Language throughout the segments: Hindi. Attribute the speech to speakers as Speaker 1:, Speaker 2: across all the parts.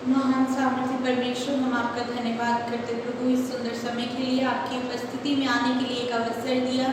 Speaker 1: महान सामर्थ्य परमेश्वर, हम आपका धन्यवाद करते प्रभु इस सुंदर समय के लिए, आपकी उपस्थिति में आने के लिए एक अवसर दिया।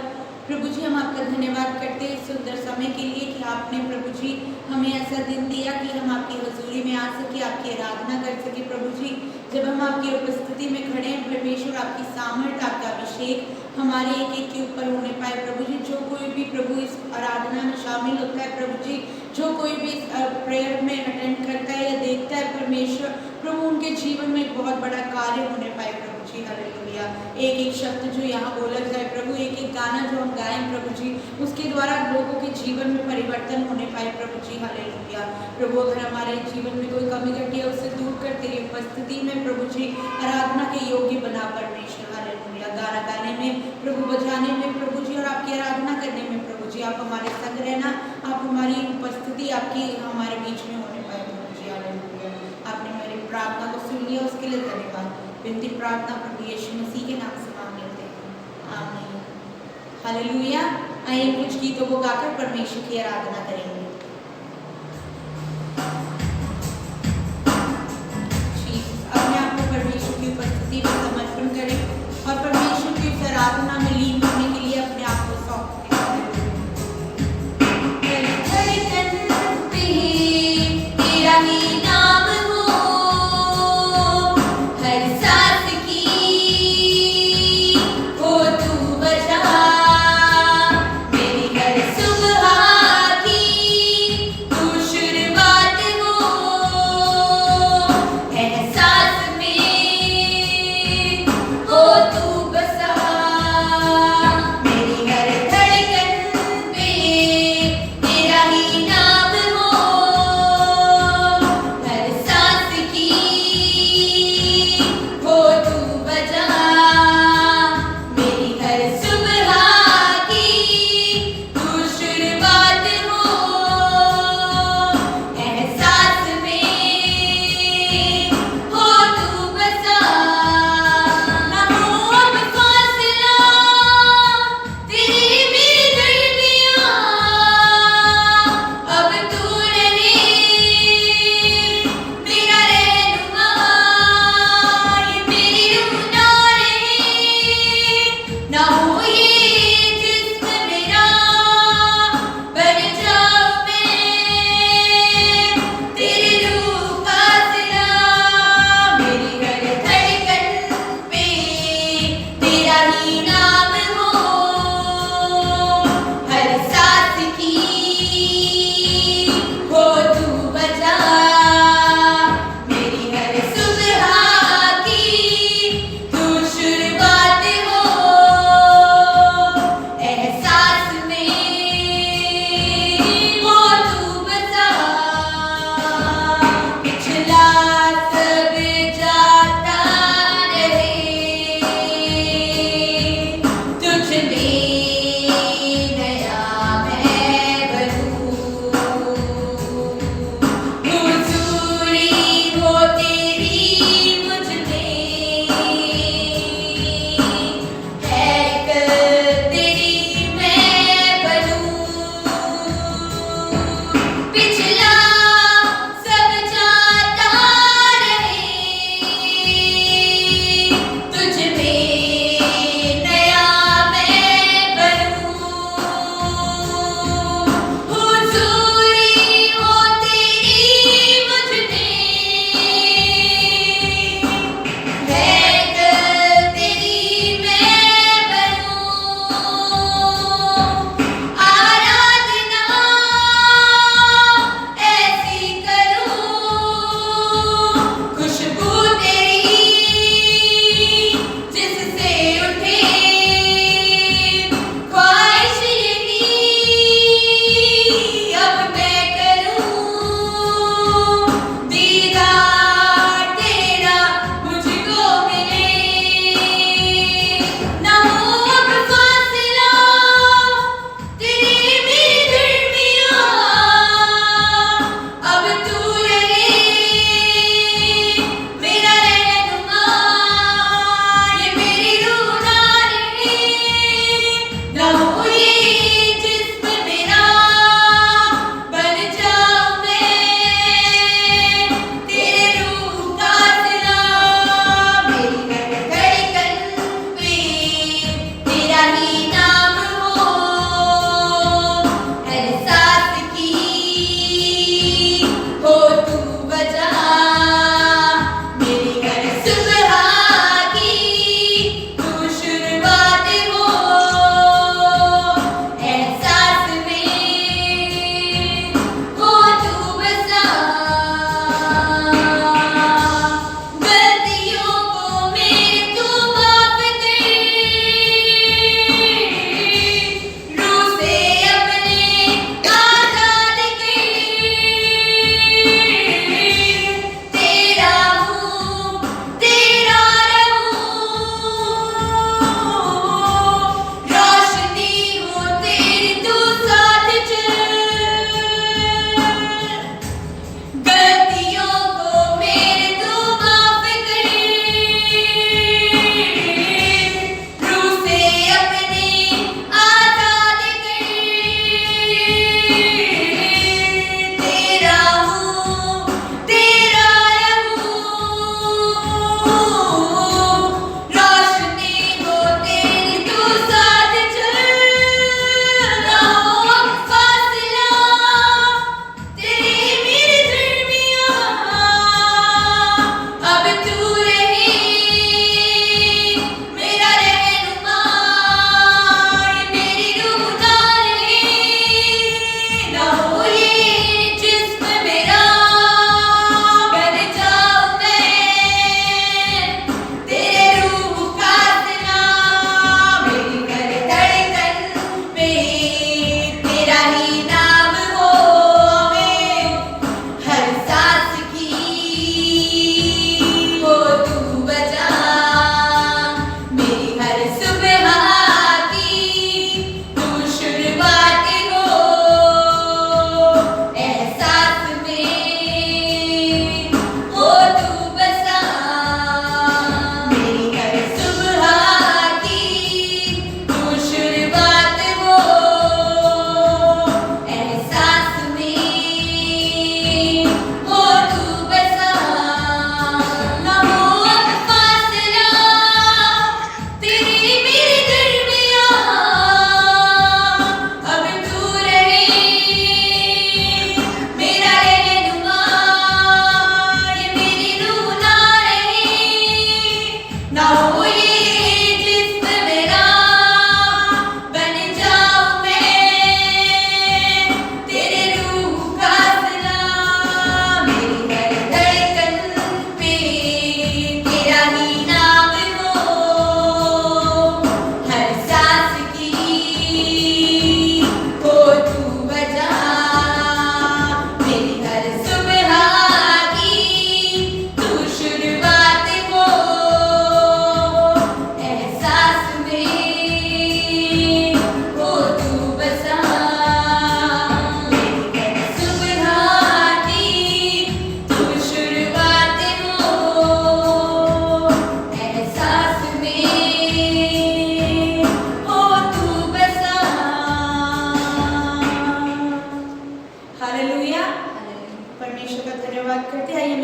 Speaker 1: प्रभु जी, हम आपका धन्यवाद करते हैं इस सुंदर समय के लिए कि आपने प्रभु जी हमें ऐसा दिन दिया कि हम आपकी हजूरी में आ सके, आपकी आराधना कर सके। प्रभु जी, जब हम आपकी उपस्थिति में खड़े हैं परमेश्वर, आपकी सामर्थ, आपका अभिषेक हमारे एक एक के ऊपर होने पाए। प्रभु जी, जो कोई भी प्रभु इस आराधना में शामिल होता है, प्रभु जी जो कोई भी इस प्रेयर में अटेंड करता है या देखता है परमेश्वर, प्रभु उनके जीवन में एक बहुत बड़ा कार्य होने पाए। प्रभु जी हालेलुया। एक एक शब्द जो यहाँ बोला जाए प्रभु, एक एक गाना जो हम गाएं प्रभु जी, उसके द्वारा लोगों के जीवन में परिवर्तन होने पाए। प्रभु जी हालेलुया। प्रभु, अगर हमारे जीवन में कोई कमी घटी है उसे दूर कर तेरी उपस्थिति में प्रभु जी आराधना के योग्य बना परमेश्वर हालेलुया। गाना गाने में प्रभु, बजाने में प्रभु जी और आपकी आराधना करने में प्रभु जी आप हमारे संग रहना, आप हमारी उपस्थिति आपकी हमारे बीच में होने पाए। प्रभु जी हालेलुया। आपने मेरी प्रार्थना को सुन लिया, उसके लिए धन्यवाद। विनती प्रार्थना प्रभु यीशु मसीह के नाम से मांग लेते हैं, आमीन। हालेलुया। आइए कुछ गीतों को गाकर परमेश्वर की आराधना करेंगे। अपने आप को परमेश्वर की उपस्थिति में समर्पण करें और परमेश्वर की इस आराधना में लीन होने के लिए अपने आप को सौंप दें। तेरा ही नाम हो हर सांस की, हो तू बचा मेरी हर सुबह की, तू शुरुआत हो एहसास में, हो तू बसा मेरी हर धड़कन पे, तेरा ही नाम हो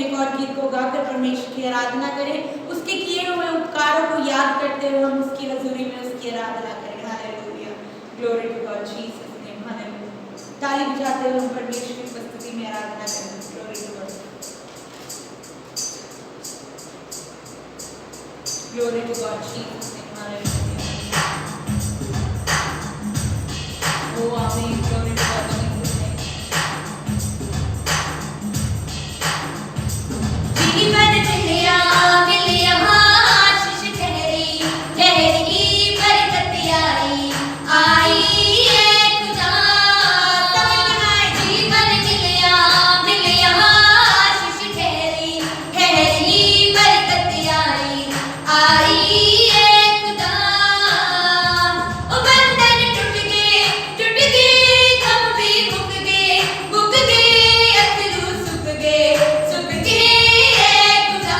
Speaker 1: एक और गीत को गाकर परमेश्वर की आराधना करें, उसके किए हुए उपकारों को याद करते हुए हम उसकी हजूरी में उसकी आराधना करें। Hallelujah, glory to God, Jesus name, hallelujah. ताली बजाते हुए हम परमेश्वर की उपस्थिति में आराधना करें। Glory to God, glory to God, Jesus name, hallelujah. Oh आमीन, glory to God, Jesus name. जीवन मिलिया मिलिया आशीष ठहरी ठहरी बरकत आई है खुदा। जीवन मिलिया मिलिया आशीष ठहरी ठहरी बरकत आई है खुदा। ओ बंधन टूट गए गम भी मुक गए अथरू सुख गए है खुदा।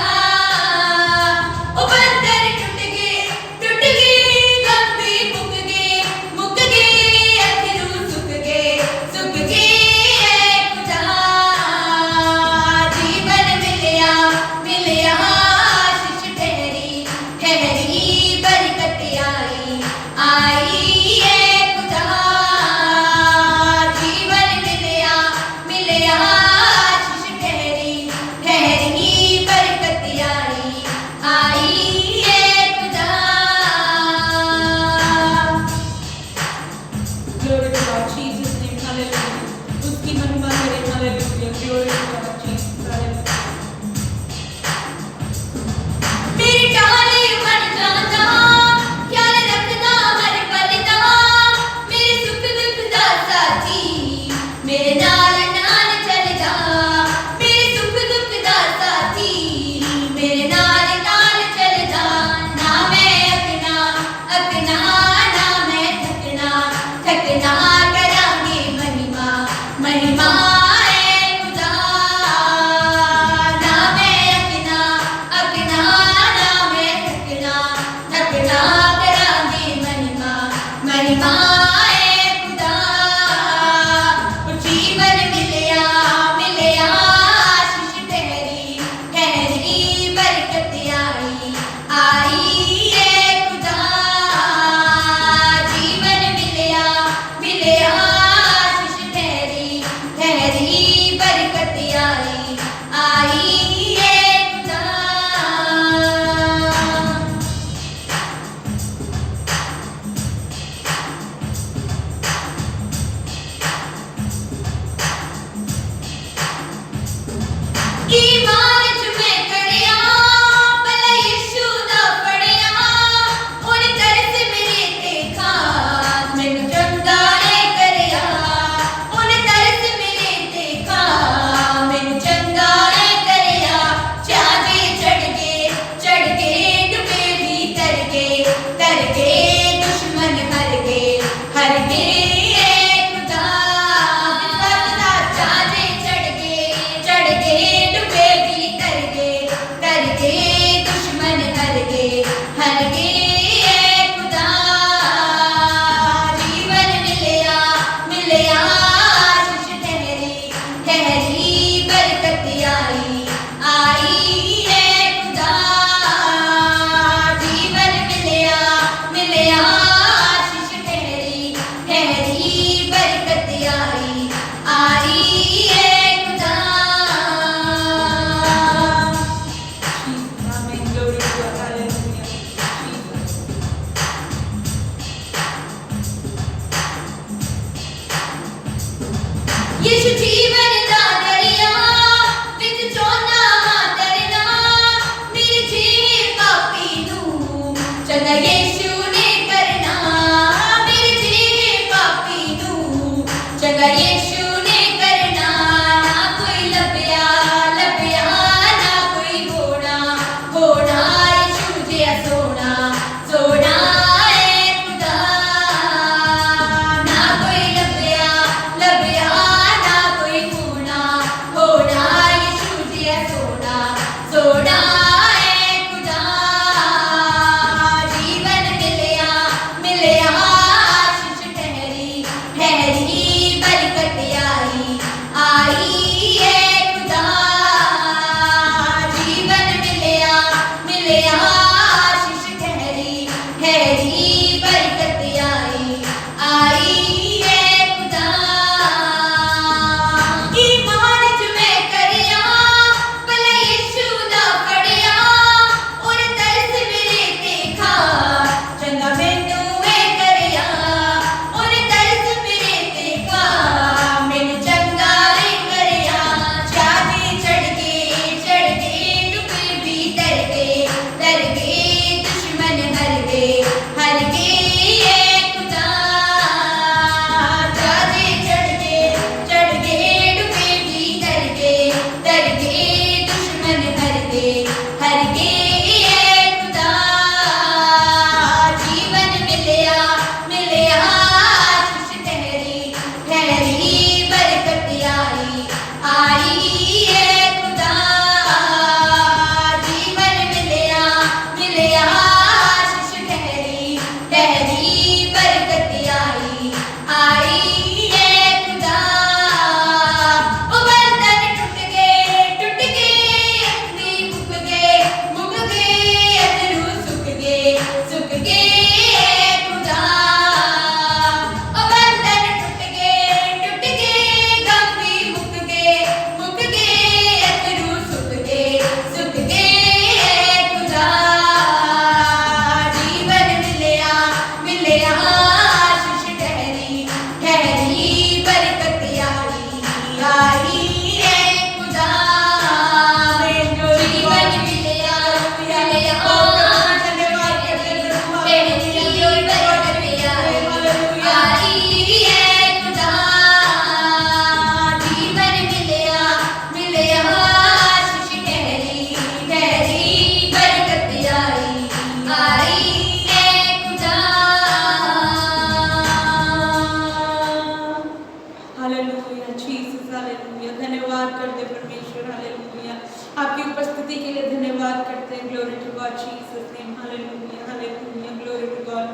Speaker 1: उपस्थिति के लिए धन्यवाद करते हैं। Glory to God Jesus name, hallelujah hallelujah, glory to God.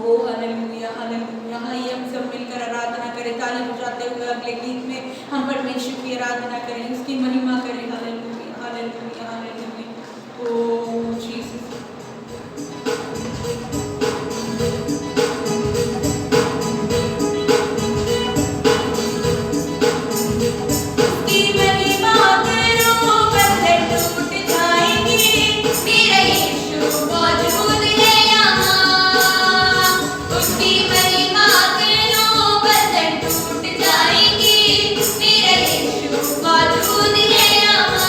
Speaker 1: Oh hallelujah hallelujah. आइए हम सब मिलकर आराधना करें, ताली बजाते हुए अगले गीत में हम परमेश्वर की आराधना करें, उसकी महिमा करें। Hallelujah hallelujah hallelujah. Oh Jesus.
Speaker 2: मौजूद है यहाँ।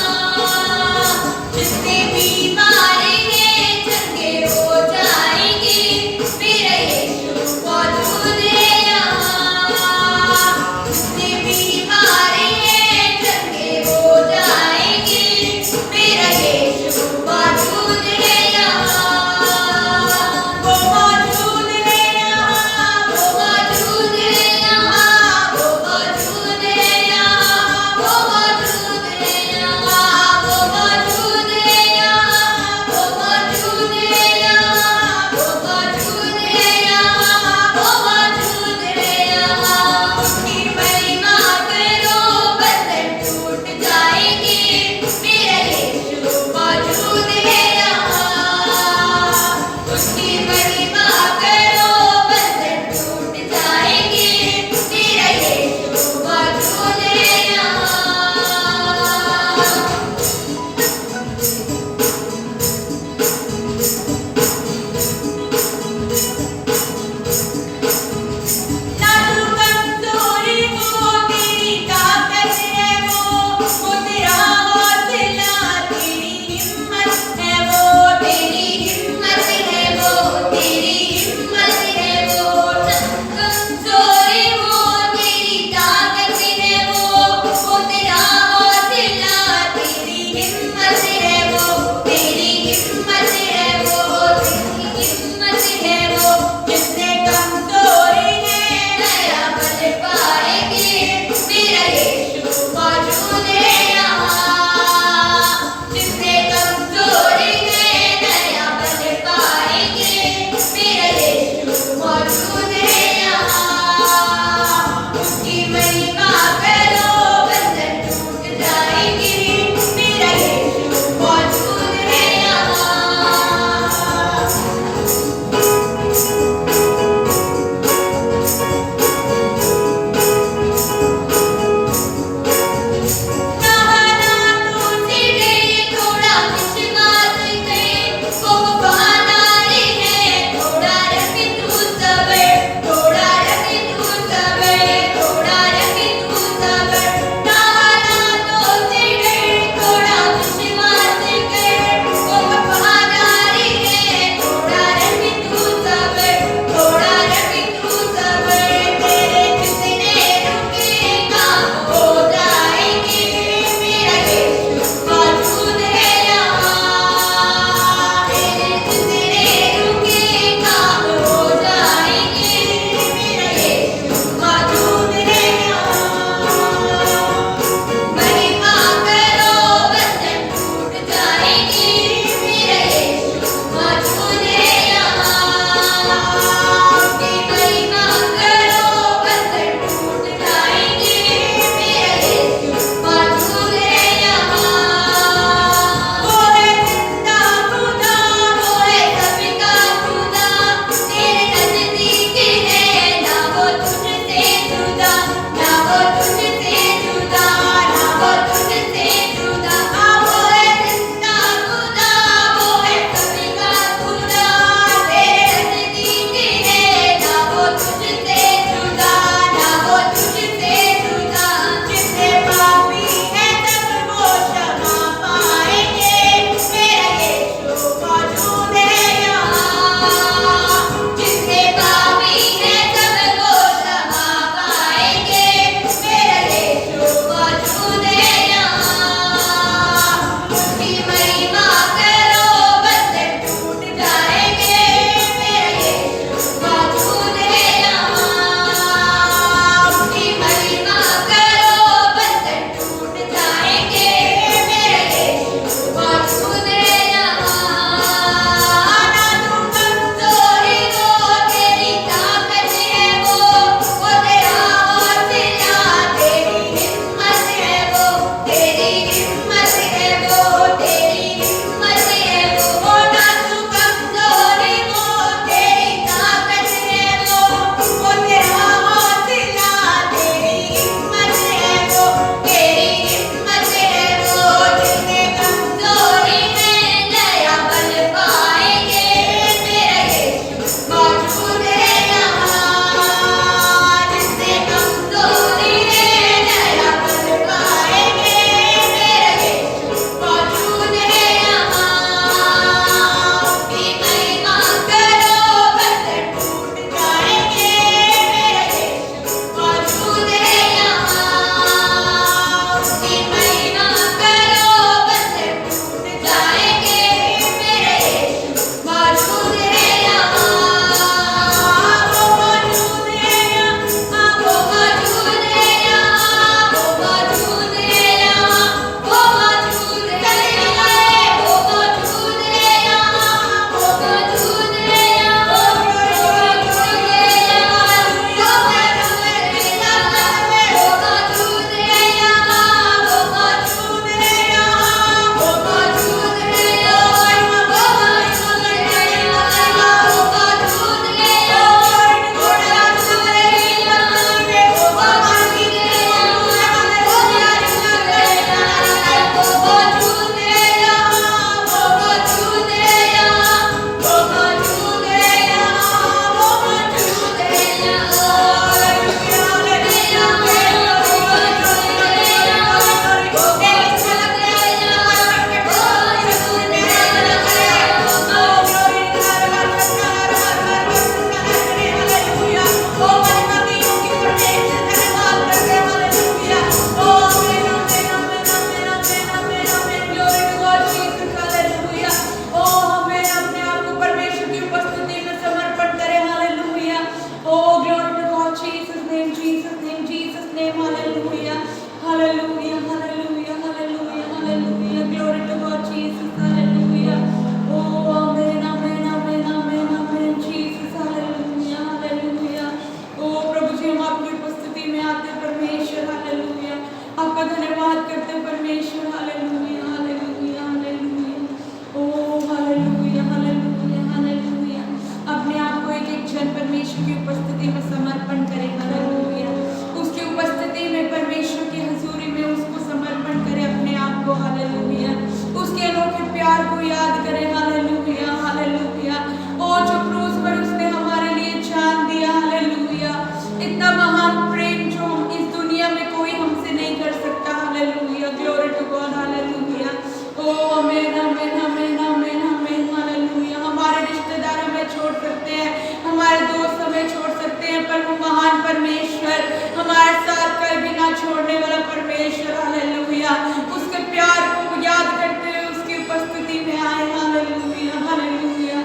Speaker 1: आमीन आमीन आमीन आमीन आमीन हालेलुया। हमारे रिश्तेदार हमें छोड़ सकते हैं, हमारे दोस्त हमें छोड़ सकते हैं, पर वो महान परमेश्वर हमारे साथ कभी ना छोड़ने वाला परमेश्वर हालेलुया, उसके प्यार को याद करते हुए उसकी उपस्थिति में आए। Hallelujah hallelujah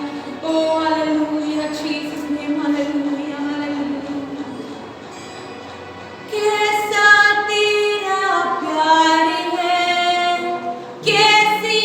Speaker 1: oh hallelujah Jesus name hallelujah hallelujah. कैसा तेरा प्यार है, कैसी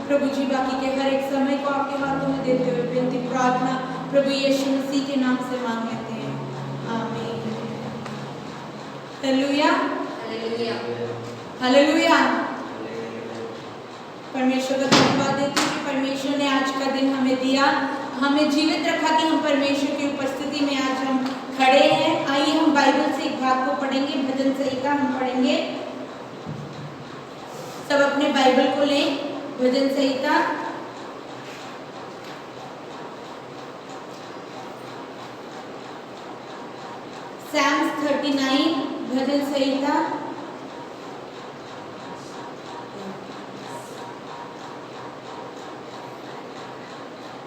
Speaker 1: प्रभु जी बाकी के हर एक समय को आपके हाथों में देते हुए विनती प्रार्थना प्रभु यीशु मसीह के नाम से मांग लेते हैं, आमीन। Hallelujah, hallelujah, hallelujah. परमेश्वर का धन्यवाद देते हैं कि परमेश्वर ने आज का दिन हमें दिया, हमें जीवित रखा कि हम परमेश्वर की उपस्थिति में आज हम खड़े हैं। आइए हम बाइबल से एक भाग को पढ़ेंगे, भजन संहिता हम पढ़ेंगे। सब अपने बाइबल को लें, भजन संहिता Psalms 39 भजन संहिता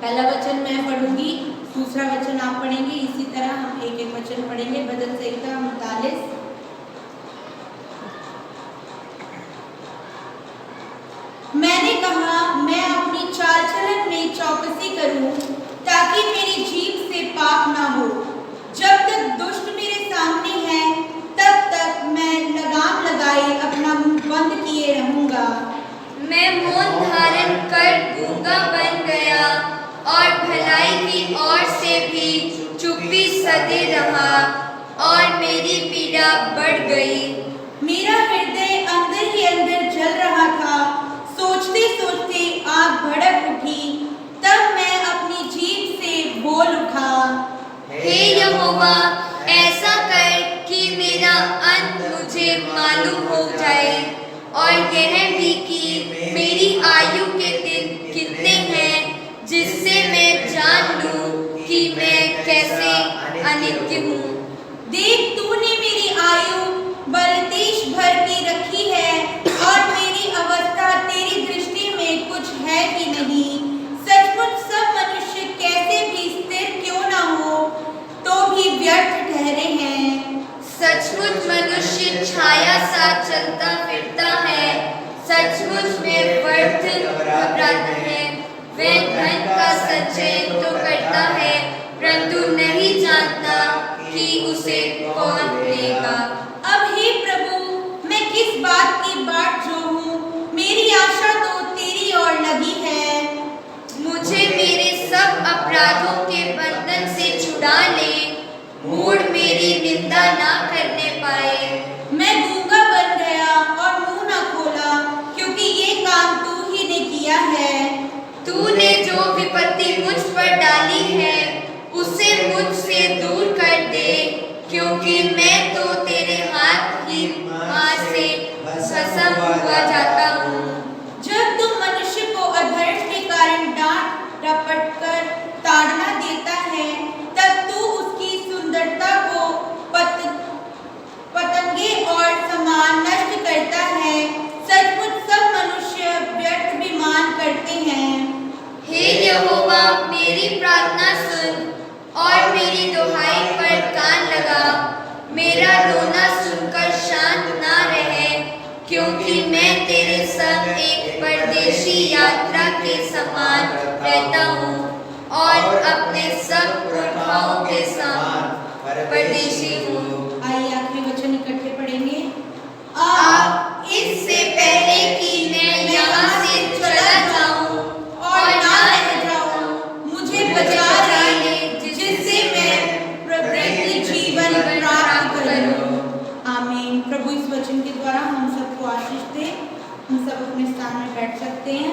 Speaker 1: पहला वचन मैं पढ़ूंगी, दूसरा वचन आप पढ़ेंगे, इसी तरह हम एक एक वचन पढ़ेंगे। भजन संहिता 39। मैंने कहा मैं अपनी चाल चलन में चौकसी करूं ताकि मेरी जीभ से पाप ना हो। जब तक दुष्ट मेरे सामने है तब तक मैं लगाम लगाए अपना मुंह बंद किए रहूंगा।
Speaker 2: मैं मौन धारण कर गूंगा बन गया और भलाई की ओर से भी चुप्पी सदे रहा और मेरी पीड़ा बढ़ गई।
Speaker 1: मेरा हृदय अंदर ही अंदर जल रहा था, सोचते सोचते आग भड़क उठी, तब मैं अपनी जीभ से बोल उठा।
Speaker 2: हे यहोवा, ऐसा कर कि मेरा अंत मुझे मालूम हो जाए और यह भी कि मेरी आयु के दिन कितने हैं, जिससे मैं जान लूं कि मैं कैसे अनित्य हूँ।
Speaker 1: देख, तूने मेरी आयु बलतेश भर की रखी है और मेरी अवस्था तेरी दृष्टि में कुछ है कि नहीं। सचमुच सब मनुष्य कैसे भी स्थिर क्यों न हो तो भी व्यर्थ ठहरे हैं।
Speaker 2: सचमुच मनुष्य छाया सा चलता फिरता है, सचमुच में व्यर्थ घबराता है। वह धन का संचय तो करता है परंतु नहीं जानता कि उसे कौन देगा।
Speaker 1: अब हे प्रभु, मैं किस बात की बाट जोहूं? मेरी आशा तो तेरी ओर लगी है।
Speaker 2: मुझे मेरे सब अपराधों के बंधन से छुड़ा ले, मूढ़ मेरी निंदा ना करने पाए।
Speaker 1: मैं गूंगा बन गया और मुंह न खोला, क्योंकि ये काम तू ही ने किया है।
Speaker 2: तूने जो विपत्ति मुझ पर डाली है उसे मुझसे दूर कर दे, क्योंकि मैं तो तेरे हाथ की मार से भस्म हुआ जाता हूँ।
Speaker 1: जब तुम मनुष्य को अधर्म के कारण डांट डपट कर ताड़ना देता है, तब तू उसकी सुंदरता को पतंगे और समान नष्ट करता है। सचमुच सब मनुष्य व्यर्थ विमान करते हैं।
Speaker 2: हे यहोवा, मेरी प्रार्थना सुन और मेरी दुहाई पर कान लगा। मेरा रोना सुनकर शांत ना रहे, क्योंकि मैं तेरे संग एक परदेशी यात्रा के समान रहता हूँ और अपने सब पुरखाओं के समान परदेशी हूँ।
Speaker 1: आइए आखिरी वचन इकट्ठे पढ़ेंगे।
Speaker 2: आप इससे पहले कि मैं यहाँ से चला जाऊँ और ना रह जाऊँ, मुझे बचा ले, जिससे मैं
Speaker 1: वचन के द्वारा हम सबको आशीष दे। हम सब अपने स्थान में बैठ सकते हैं।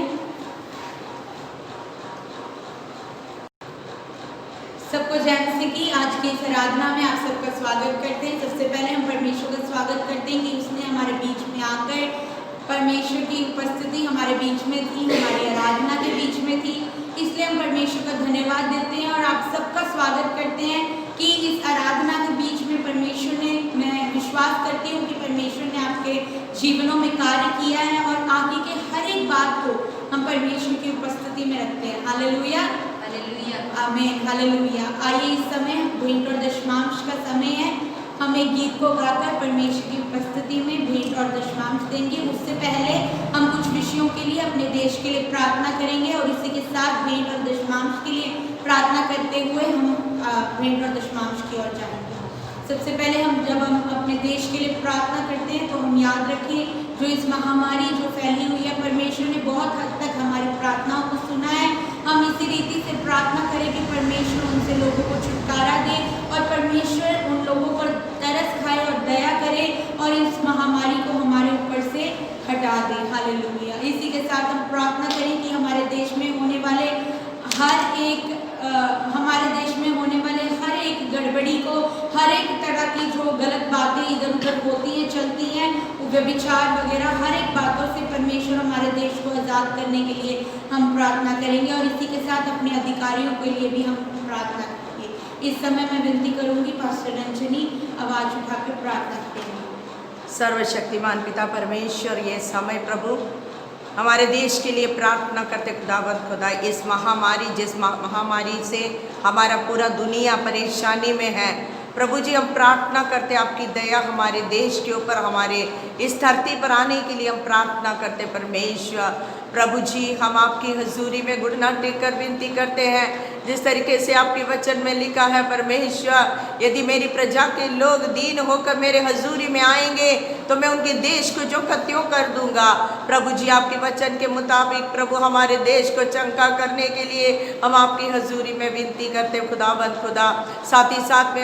Speaker 1: सबको जय मसीह की। आज की इस आराधना में आप सबका स्वागत करते हैं। सबसे पहले हम परमेश्वर का स्वागत करते हैं कि उसने हमारे बीच में आकर परमेश्वर की उपस्थिति हमारे बीच में थी, हमारी आराधना के बीच में थी, इसलिए हम परमेश्वर का धन्यवाद देते हैं और आप सबका स्वागत करते हैं कि इस आराधना के बीच में परमेश्वर ने, मैं विश्वास करती हूँ कि परमेश्वर ने आपके जीवनों में कार्य किया है और आगे के हर एक बात को हम परमेश्वर की उपस्थिति में रखते हैं। हालेलुया, हालेलुया, आमीन, हालेलुया। आइए इस समय भेंट और दशमांश का समय है। हम एक गीत को गाकर परमेश्वर की उपस्थिति में भेंट और दशमांश देंगे। उससे पहले हम कुछ विषयों के लिए, अपने देश के लिए प्रार्थना करेंगे और इसी के साथ भेंट और दशमांश के लिए प्रार्थना करते हुए हम भेंट और दशमांश की ओर जाएंगे। सबसे पहले जब हम अपने देश के लिए प्रार्थना करते हैं तो हम याद रखें जो इस महामारी जो फैली हुई है, परमेश्वर ने बहुत हद तक हमारी प्रार्थनाओं को सुना है। हम इसी रीति से प्रार्थना करें कि परमेश्वर उनसे लोगों को छुटकारा दे और परमेश्वर उन लोगों पर तरस खाए और दया करे और इस महामारी को हमारे ऊपर से हटा दे। हालेलुया। इसी के साथ हम प्रार्थना करें कि हमारे देश में होने वाले हर एक गड़बड़ी को, हर एक तरह की जो गलत बातें इधर उधर होती हैं, चलती हैं, व्यभिचार वगैरह, हर एक बातों से परमेश्वर हमारे देश को आज़ाद करने के लिए हम प्रार्थना करेंगे और इसी के साथ अपने अधिकारियों के लिए भी हम प्रार्थना करेंगे। इस समय मैं विनती करूंगी पास्टर रंजनी आवाज़ उठाकर प्रार्थना करेंगे।
Speaker 3: सर्वशक्तिमान पिता परमेश्वर, ये समय प्रभु हमारे देश के लिए प्रार्थना करते खुदा, इस महामारी, जिस महामारी से हमारा पूरा दुनिया परेशानी में है प्रभु जी, हम प्रार्थना करते आपकी दया हमारे देश के ऊपर, हमारे इस धरती पर आने के लिए हम प्रार्थना करते परमेश्वर। प्रभु जी, हम आपकी हजूरी में घुटना टेक कर विनती करते हैं, जिस तरीके से आपके वचन में लिखा है परमेश्वर, यदि मेरी प्रजा के लोग दीन होकर मेरे हजूरी में आएंगे तो मैं उनके देश को जो त्यों कर दूंगा। प्रभु जी, आपके वचन के मुताबिक प्रभु हमारे देश को चंगा करने के लिए हम आपकी हजूरी में विनती करते खुदा। साथ ही साथ में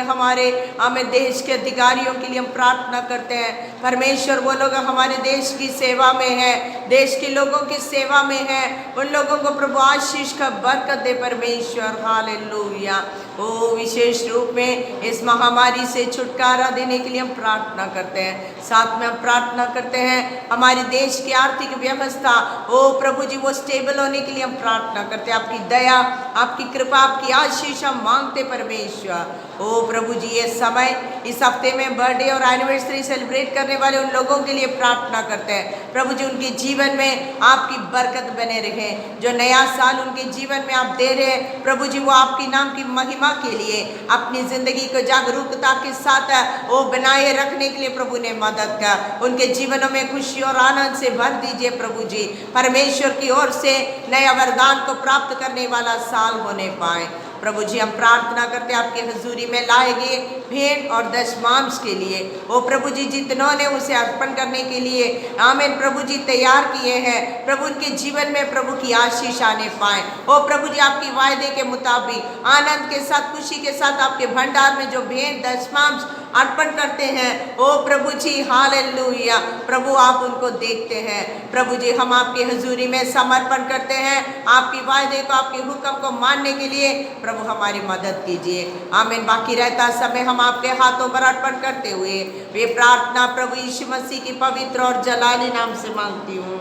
Speaker 3: हमें देश के अधिकारियों के लिए हम प्रार्थना करते हैं परमेश्वर। वो लोग हमारे देश की सेवा में है, देश के लोगों की सेवा में है, उन लोगों को प्रभु आशीष का बरकत दे परमेश्वर। हालेलुया। ओ विशेष रूप में इस महामारी से छुटकारा देने के लिए हम प्रार्थना करते हैं। साथ में हम प्रार्थना करते हैं हमारे देश की आर्थिक व्यवस्था, ओ प्रभु जी, वो स्टेबल होने के लिए हम प्रार्थना करते हैं। आपकी दया, आपकी कृपा, आपकी आशीष हम मांगते परमेश्वर। ओ प्रभु जी, ये समय, इस हफ्ते में बर्थडे और एनिवर्सरी सेलिब्रेट करने वाले उन लोगों के लिए प्रार्थना करते हैं प्रभु जी, उनके जीवन में आपकी बरकत बने रहे। जो नया साल उनके जीवन में आप दे रहे हैं प्रभु जी, वो आपकी नाम की महिमा के लिए अपनी जिंदगी को जागरूकता के साथ वो बनाए रखने के लिए प्रभु ने मदद कर उनके जीवनों में खुशी और आनंद से भर दीजिए प्रभु जी। परमेश्वर की ओर से नया वरदान को प्राप्त करने वाला साल होने पाए प्रभु जी। हम प्रार्थना करते हैं आपके हजूरी में लाए गए भेंट और दशमांश के लिए, ओ प्रभु जी, जितनों ने उसे अर्पण करने के लिए आमीन प्रभु जी तैयार किए हैं, प्रभु उनके जीवन में प्रभु की आशीष आने पाए। ओ प्रभु जी, आपकी वायदे के मुताबिक आनंद के साथ, खुशी के साथ आपके भंडार में जो भेंट दशमांश अर्पण करते हैं, ओ प्रभु जी, हालेलुया, प्रभु आप उनको देखते हैं प्रभु जी। हम आपकी हजूरी में समर्पण करते हैं, आपकी वायदे को, आपके हुक्म को मानने के लिए प्रभु हमारी मदद कीजिए। आमीन। बाकी रहता समय हम आपके हाथों पर अर्पण करते हुए वे प्रार्थना प्रभु यीशु मसीह की पवित्र और जलाली नाम से मांगती हूँ,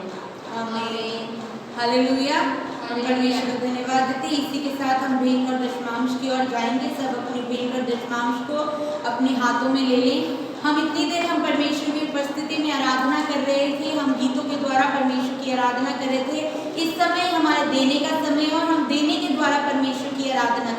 Speaker 1: आमीन। हालेलुया। परमेश्वर को धन्यवाद देते। इसी के साथ हम भेंट और दशमांश की ओर जाएंगे। सब अपनी भेंट और दशमांश को अपने हाथों में ले लें। हम इतनी देर हम परमेश्वर की उपस्थिति में आराधना कर रहे थे, हम गीतों के द्वारा परमेश्वर की आराधना कर रहे थे। इस समय हमारा देने का समय और हम देने के द्वारा परमेश्वर की आराधना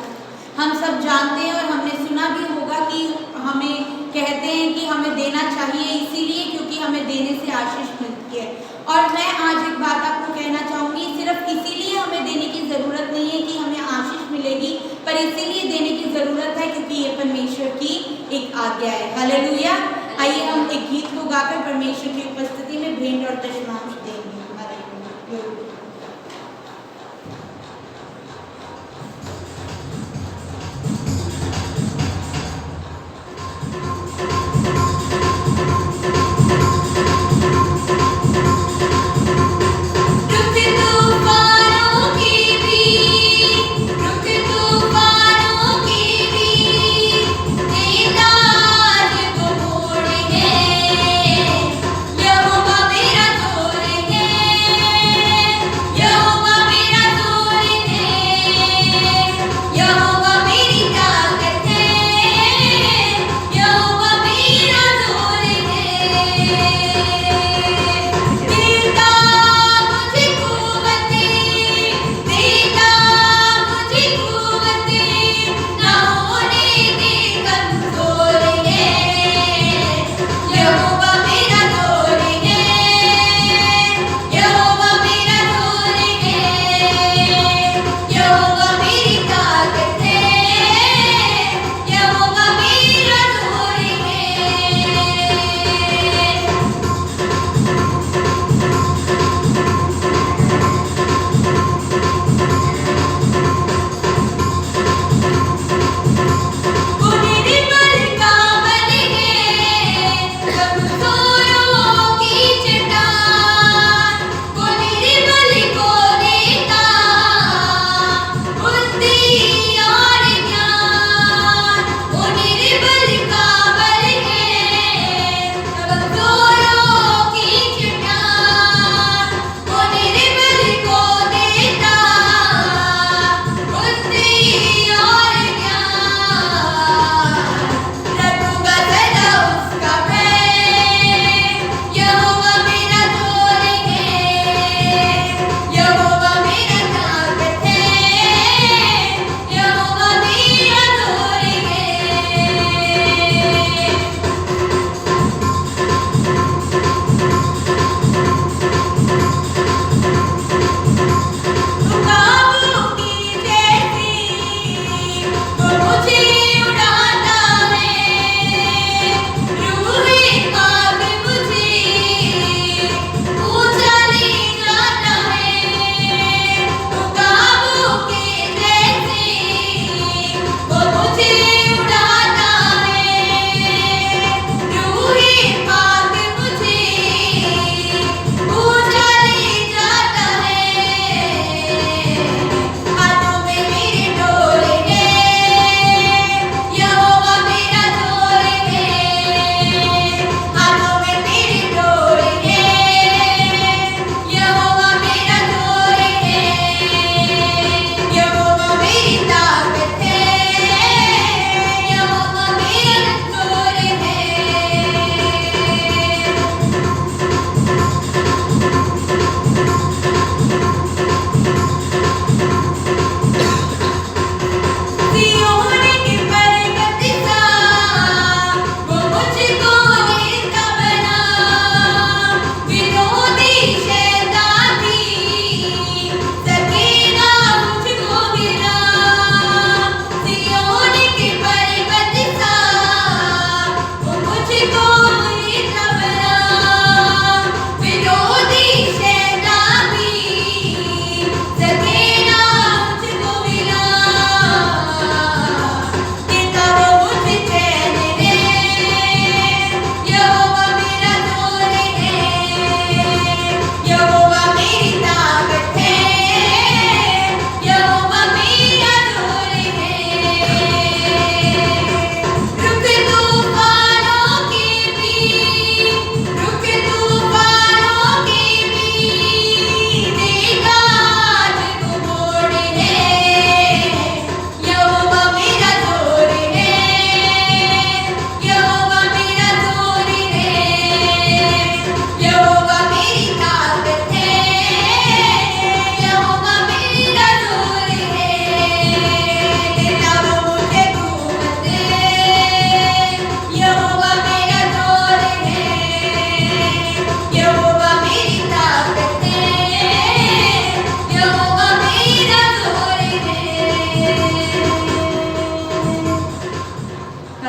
Speaker 1: हम सब जानते हैं और हमने सुना भी होगा कि हमें कहते हैं कि हमें देना चाहिए, इसीलिए क्योंकि हमें देने से आशीष मिलती है। और मैं आज एक बात आपको कहना चाहूँगी, सिर्फ इसीलिए हमें देने की ज़रूरत नहीं है कि हमें आशीष मिलेगी, पर इसीलिए देने की ज़रूरत है क्योंकि ये परमेश्वर की एक आज्ञा है। हालेलुया। आइए हम एक गीत को गाकर परमेश्वर की उपस्थिति में भेंट और दशमांश देंगे। हालेलुया।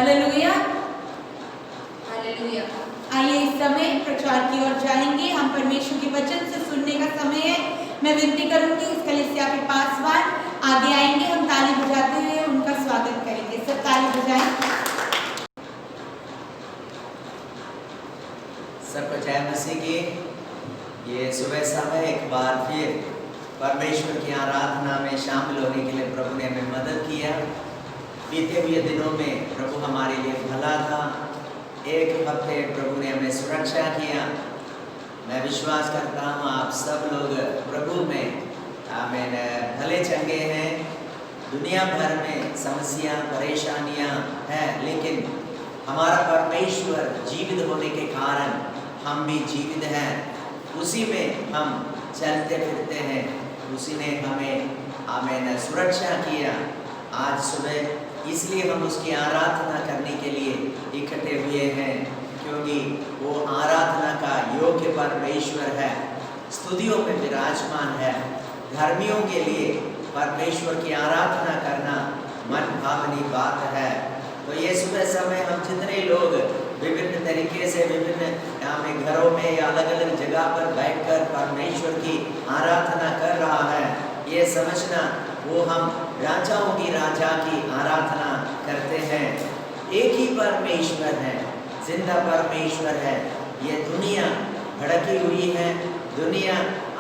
Speaker 1: हालेलुया।
Speaker 2: हालेलुया।
Speaker 1: आइए इस समय प्रचार की ओर जाएंगे। हम परमेश्वर के वचन से सुनने का समय है। मैं विनती करूंगी इस कलीसिया के पासवान आगे आएंगे, हम ताली बजाते हुए उनका स्वागत करेंगे। सब ताली बजाएं।
Speaker 4: सबको जय मसीह की। ये सुबह समय एक बार फिर परमेश्वर की आराधना में शामिल होने के लिए प्रभु ने हमें मदद किया। बीते हुए दिनों में प्रभु हमारे लिए भला था। एक हफ्ते प्रभु ने हमें सुरक्षा किया। मैं विश्वास करता हूँ आप सब लोग प्रभु में आमीन भले चंगे हैं। दुनिया भर में समस्या परेशानियाँ हैं, लेकिन हमारा परमेश्वर जीवित होने के कारण हम भी जीवित हैं। उसी में हम चलते फिरते हैं। उसी ने हमें आमीन सुरक्षा किया। आज सुबह इसलिए हम उसकी आराधना करने के लिए इकट्ठे हुए हैं, क्योंकि वो आराधना का योग्य परमेश्वर है, स्तुतियों में विराजमान है। धर्मियों के लिए परमेश्वर की आराधना करना मन भावनी बात है। तो ये सुबह समय हम जितने लोग विभिन्न तरीके से विभिन्न में घरों में या अलग अलग जगह पर बैठकर परमेश्वर की आराधना कर रहा है, ये समझना वो हम राजाओं की राजा की आराधना करते हैं। एक ही परमेश्वर है, जिंदा परमेश्वर है। ये दुनिया भड़की हुई है, दुनिया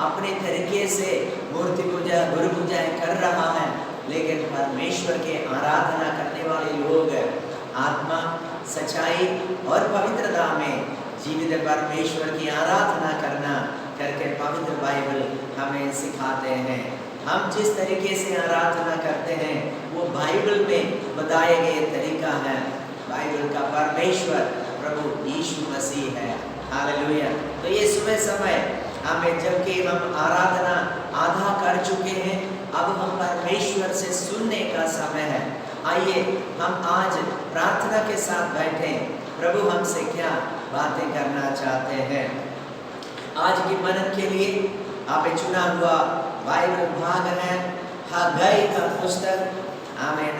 Speaker 4: अपने तरीके से मूर्ति पूजा गुरु पूजा कर रहा है, लेकिन परमेश्वर के आराधना करने वाले लोग आत्मा सच्चाई और पवित्रता में जीवित परमेश्वर की आराधना करना करके पवित्र बाइबल हमें सिखाते हैं। हम जिस तरीके से आराधना करते हैं वो बाइबल में बताए गए तरीका है। बाइबल का परमेश्वर प्रभु यीशु मसीह है। हालेलुया। तो ये सुबह समय हमें, जबकि हम आराधना आधा कर चुके हैं, अब हम परमेश्वर से सुनने का समय है। आइए हम आज प्रार्थना के साथ बैठें। प्रभु हमसे क्या बातें करना चाहते हैं। आज की मदद के लिए आपने चुना हुआ बाइबल भाग है हग्गाई का पुस्तक। आमीन।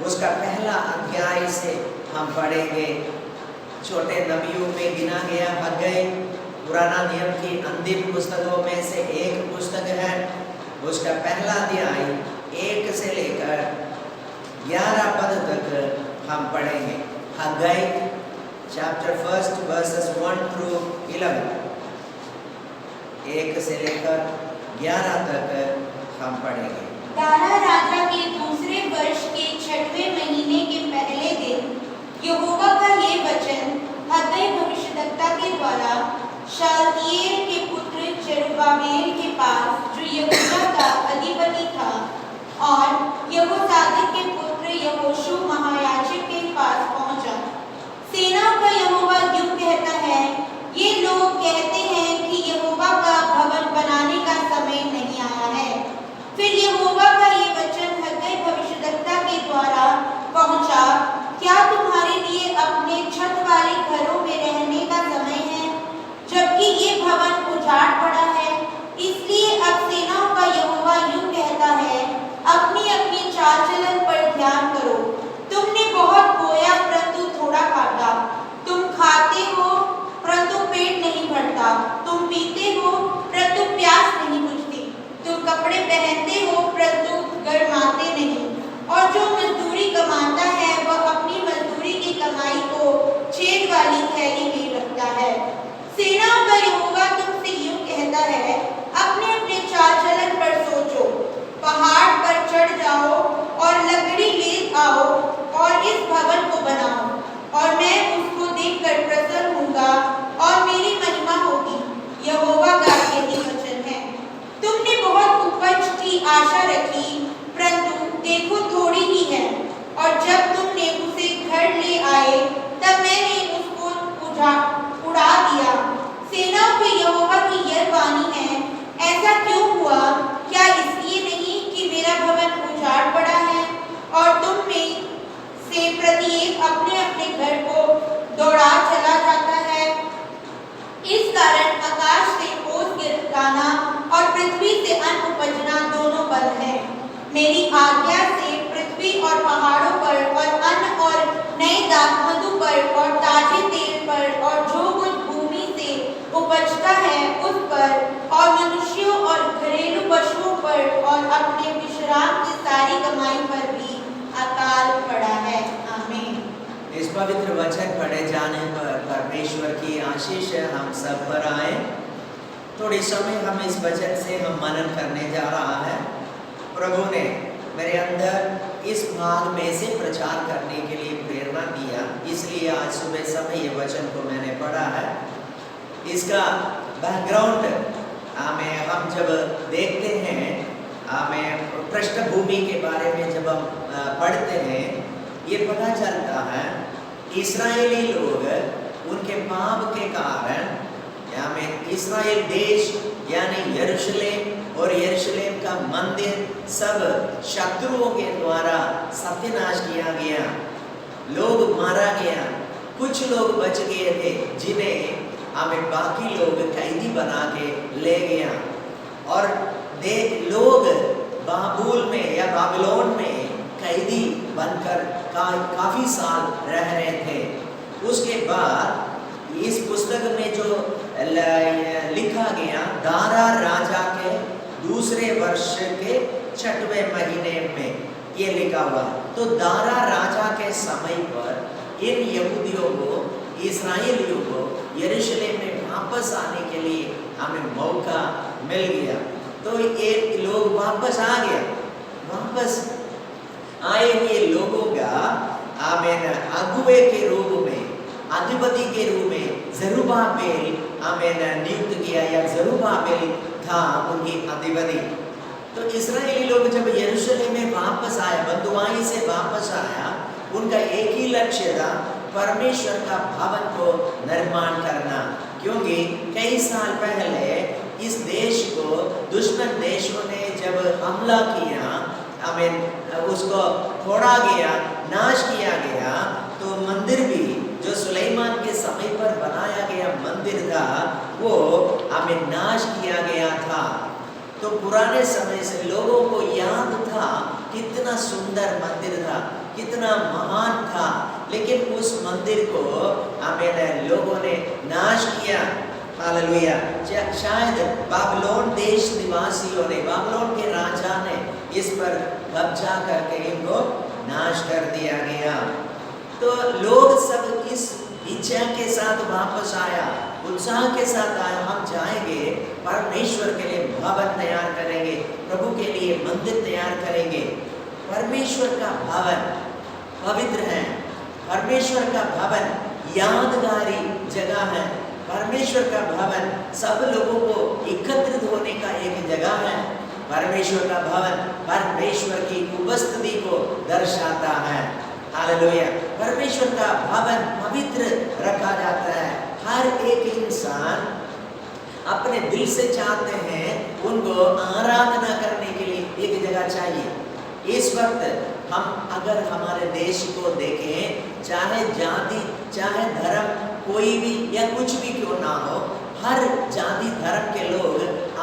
Speaker 4: उसका पहला अध्याय से हम पढ़ेंगे। छोटे नबियों में गिना गया हग्गाई पुराना नियम की अंतिम पुस्तकों में से एक पुस्तक है। उसका पहला अध्याय 1 से लेकर 11 पद तक हम पढ़ेंगे। हग्गाई चैप्टर 1 वर्सेस 1 through 11, 1 से लेकर 11 तक हम पढ़ेंगे।
Speaker 1: दारा राजा के दूसरे वर्ष के 6वें महीने के पहले दिन यहोवा का ये वचन हग्गाई भविष्यद्वक्ता के द्वारा शालतिएल के पुत्र जरुब्बाबेल के पास, जो यहूदा का अधिपति था, और यहोजादाक के पुत्र यहोशू महायाजक के पास पहुंचा। सेनाओं का यहोवा यूं कहता है, ये लोग कहते हैं कि यहोवा का भवन बनाने का समय नहीं आया है। फिर यहोवा का ये वचन हग्गाई भविष्यद्वक्ता के द्वारा पहुंचा, क्या तुम्हारे लिए अपने छत वाले घरों में रहने का समय है, जबकि ये भवन उजाड़ पड़ा है? इसलिए अब सेनाओं का यहोवा यूं कहता है, अपनी अपनी चाल चलन पर ध्यान करो। तुमने बहुत बोया परंतु थोड़ा काटा, तुम खाते हो परंतु पेट नहीं भरता, तुम पीते हो परंतु प्यास नहीं बुझती, तुम कपड़े पहनते हो परंतु गर्माते नहीं, और जो मजदूरी कमाता है वह अपनी मजदूरी की कमाई को छेद वाली थैली में रखता है। सेनाओं का यहोवा तुमसे यूं कहता है, अपने अपने चाल चलन पर सोचो, पहाड़ पर चढ़ जाओ और लकड़ी ले आओ और इस भवन को बनाओ, और मैं उसको देखकर प्रसन्न होऊंगा और मेरी महिमा होगी। यहोवा का यही वचन है। तुमने बहुत उपज की आशा रखी, परंतु देखो थोड़ी ही है, और जब तुमने उसे घर ले आए तब मैंने उसको उड़ा दिया। सेनाओं के यहोवा की यह वाणी है, ऐसा क्यों हुआ? क्या इसलिए नहीं कि मेरा भवन उजाड़ पड़ा है और तुम में से प्रत्येक अपने अपने घर को दौड़ा चला जाता है? इस कारण आकाश से ओस गिरना और पृथ्वी से अन्न उपजना दोनों बंद है। मेरी आज्ञा से पृथ्वी और पहाड़ों पर और अन्न और नए शराब की सारी कमाई पर भी अकाल पड़ा है। आमीन।
Speaker 4: इस पवित्र वचन पढ़े जाने पर परमेश्वर की आशीष हम सब पर आए। थोड़ी समय हम इस वचन से हम मनन करने जा रहा है। प्रभु ने मेरे अंदर इस भाग में से प्रचार करने के लिए प्रेरणा दिया, इसलिए आज सुबह समय ये वचन को मैंने पढ़ा है। इसका बैकग्राउंड हम जब देखते हैं, पृष्ठभूमि के बारे में जब हम पढ़ते हैं, ये पता चलता है इस्राएली लोग उनके पाप के कारण इस्राएल देश यानी यरूशलेम और यरूशलेम का मंदिर सब शत्रुओं के द्वारा सत्यानाश किया गया, लोग मारा गया। कुछ लोग बच गए थे जिन्हें बाकी लोग कैदी बना के ले गया, और लोग बाबुल में या बाबिलोन में कैदी बनकर काफी साल रह रहे थे। उसके बाद इस पुस्तक में जो लिखा गया, दारा राजा के दूसरे वर्ष के 6वें महीने में ये लिखा हुआ। तो दारा राजा के समय पर इन यहूदियों को, इस्राएलियों को यरूशलेम में वापस आने के लिए हमें मौका मिल गया। तो ये लोग वापस आ गए। वापस आए हुए लोगों का अगुवे के रूप में, अधिपति के रूप में जरुब्बाबेल नियुक्त किया, या जरुब्बाबेल था उनकी अधिपति। तो इस्राएली लोग जब यरूशलेम में वापस आए, बंधुआई से वापस आया, उनका एक ही लक्ष्य था, परमेश्वर का भवन को निर्माण करना। क्योंकि कई साल पहले इस देश को दुश्मन देशों ने जब हमला किया, उसको तोड़ा गया, नाश किया गया, तो मंदिर भी जो सुलेमान के समय पर बनाया गया मंदिर था, वो नाश किया गया था। तो पुराने समय से लोगों को याद था कितना सुंदर मंदिर था, कितना महान था, लेकिन उस मंदिर को लोगों ने नाश किया। हालेलुया। शायद बाबिलोन देश निवासियों ने, बाबिलोन के राजा ने इस पर कब्जा करके इनको नाश कर दिया गया। तो लोग सब इस इच्छा के साथ वापस आया, उत्साह के साथ आया, हम जाएंगे, परमेश्वर के लिए भवन तैयार करेंगे, प्रभु के लिए मंदिर तैयार करेंगे। परमेश्वर का भवन पवित्र है, परमेश्वर का भवन यादगारी जगह है, परमेश्वर का भवन सब लोगों को एकत्रित होने का एक जगह है। परमेश्वर का भवन परमेश्वर की उपस्थिति को दर्शाता है। हालेलुया। परमेश्वर का भवन पवित्र रखा जाता है। हर एक इंसान अपने दिल से चाहते हैं उनको आराधना करने के लिए एक जगह चाहिए। इस वक्त हम अगर हमारे देश को देखें, चाहे जाति, चाहे धर्म, कोई भी या कुछ भी क्यों ना हो, हर जाति धर्म के लोग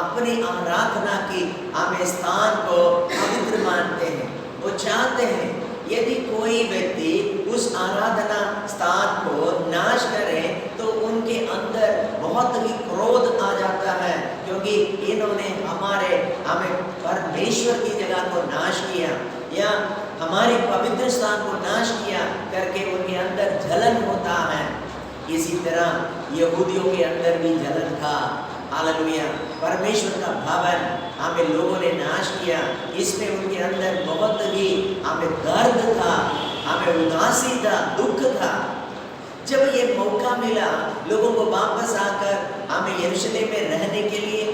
Speaker 4: अपनी आराधना की स्थान को पवित्र मानते हैं। वो चाहते हैं यदि कोई व्यक्ति उस आराधना स्थान को नाश करे तो उनके अंदर बहुत ही क्रोध आ जाता है, क्योंकि इन्होंने हमें परमेश्वर की जगह को नाश किया या हमारे पवित्र स्थान को नाश किया करके उनके अंदर जलन होता है। इसी तरह यहूदियों के अंदर भी जलन था। हालेलुया। परमेश्वर का भवन लोगों ने नाश किया, इसमें उनके अंदर बहुत ही दर्द था, उदासी था, दुख था। जब ये मौका मिला लोगों को वापस आकर यरूशलेम में रहने के लिए,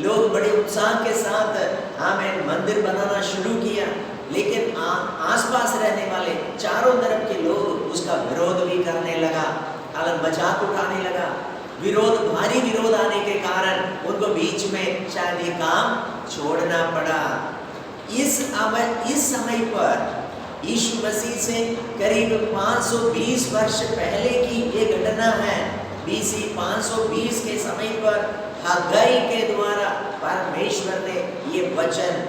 Speaker 4: लोग बड़े उत्साह के साथ मंदिर बनाना शुरू किया, लेकिन आसपास रहने वाले चारों तरफ के लोग उसका विरोध भी करने लगा, मजाक उठाने लगा। विरोध, भारी विरोध आने के कारण उनको बीच में शायद ये काम छोड़ना पड़ा। इस समय पर यीशु मसीह से करीब 520 वर्ष पहले की ये घटना है। BC 520 के समय पर हग्गाई के द्वारा परमेश्वर ने ये वचन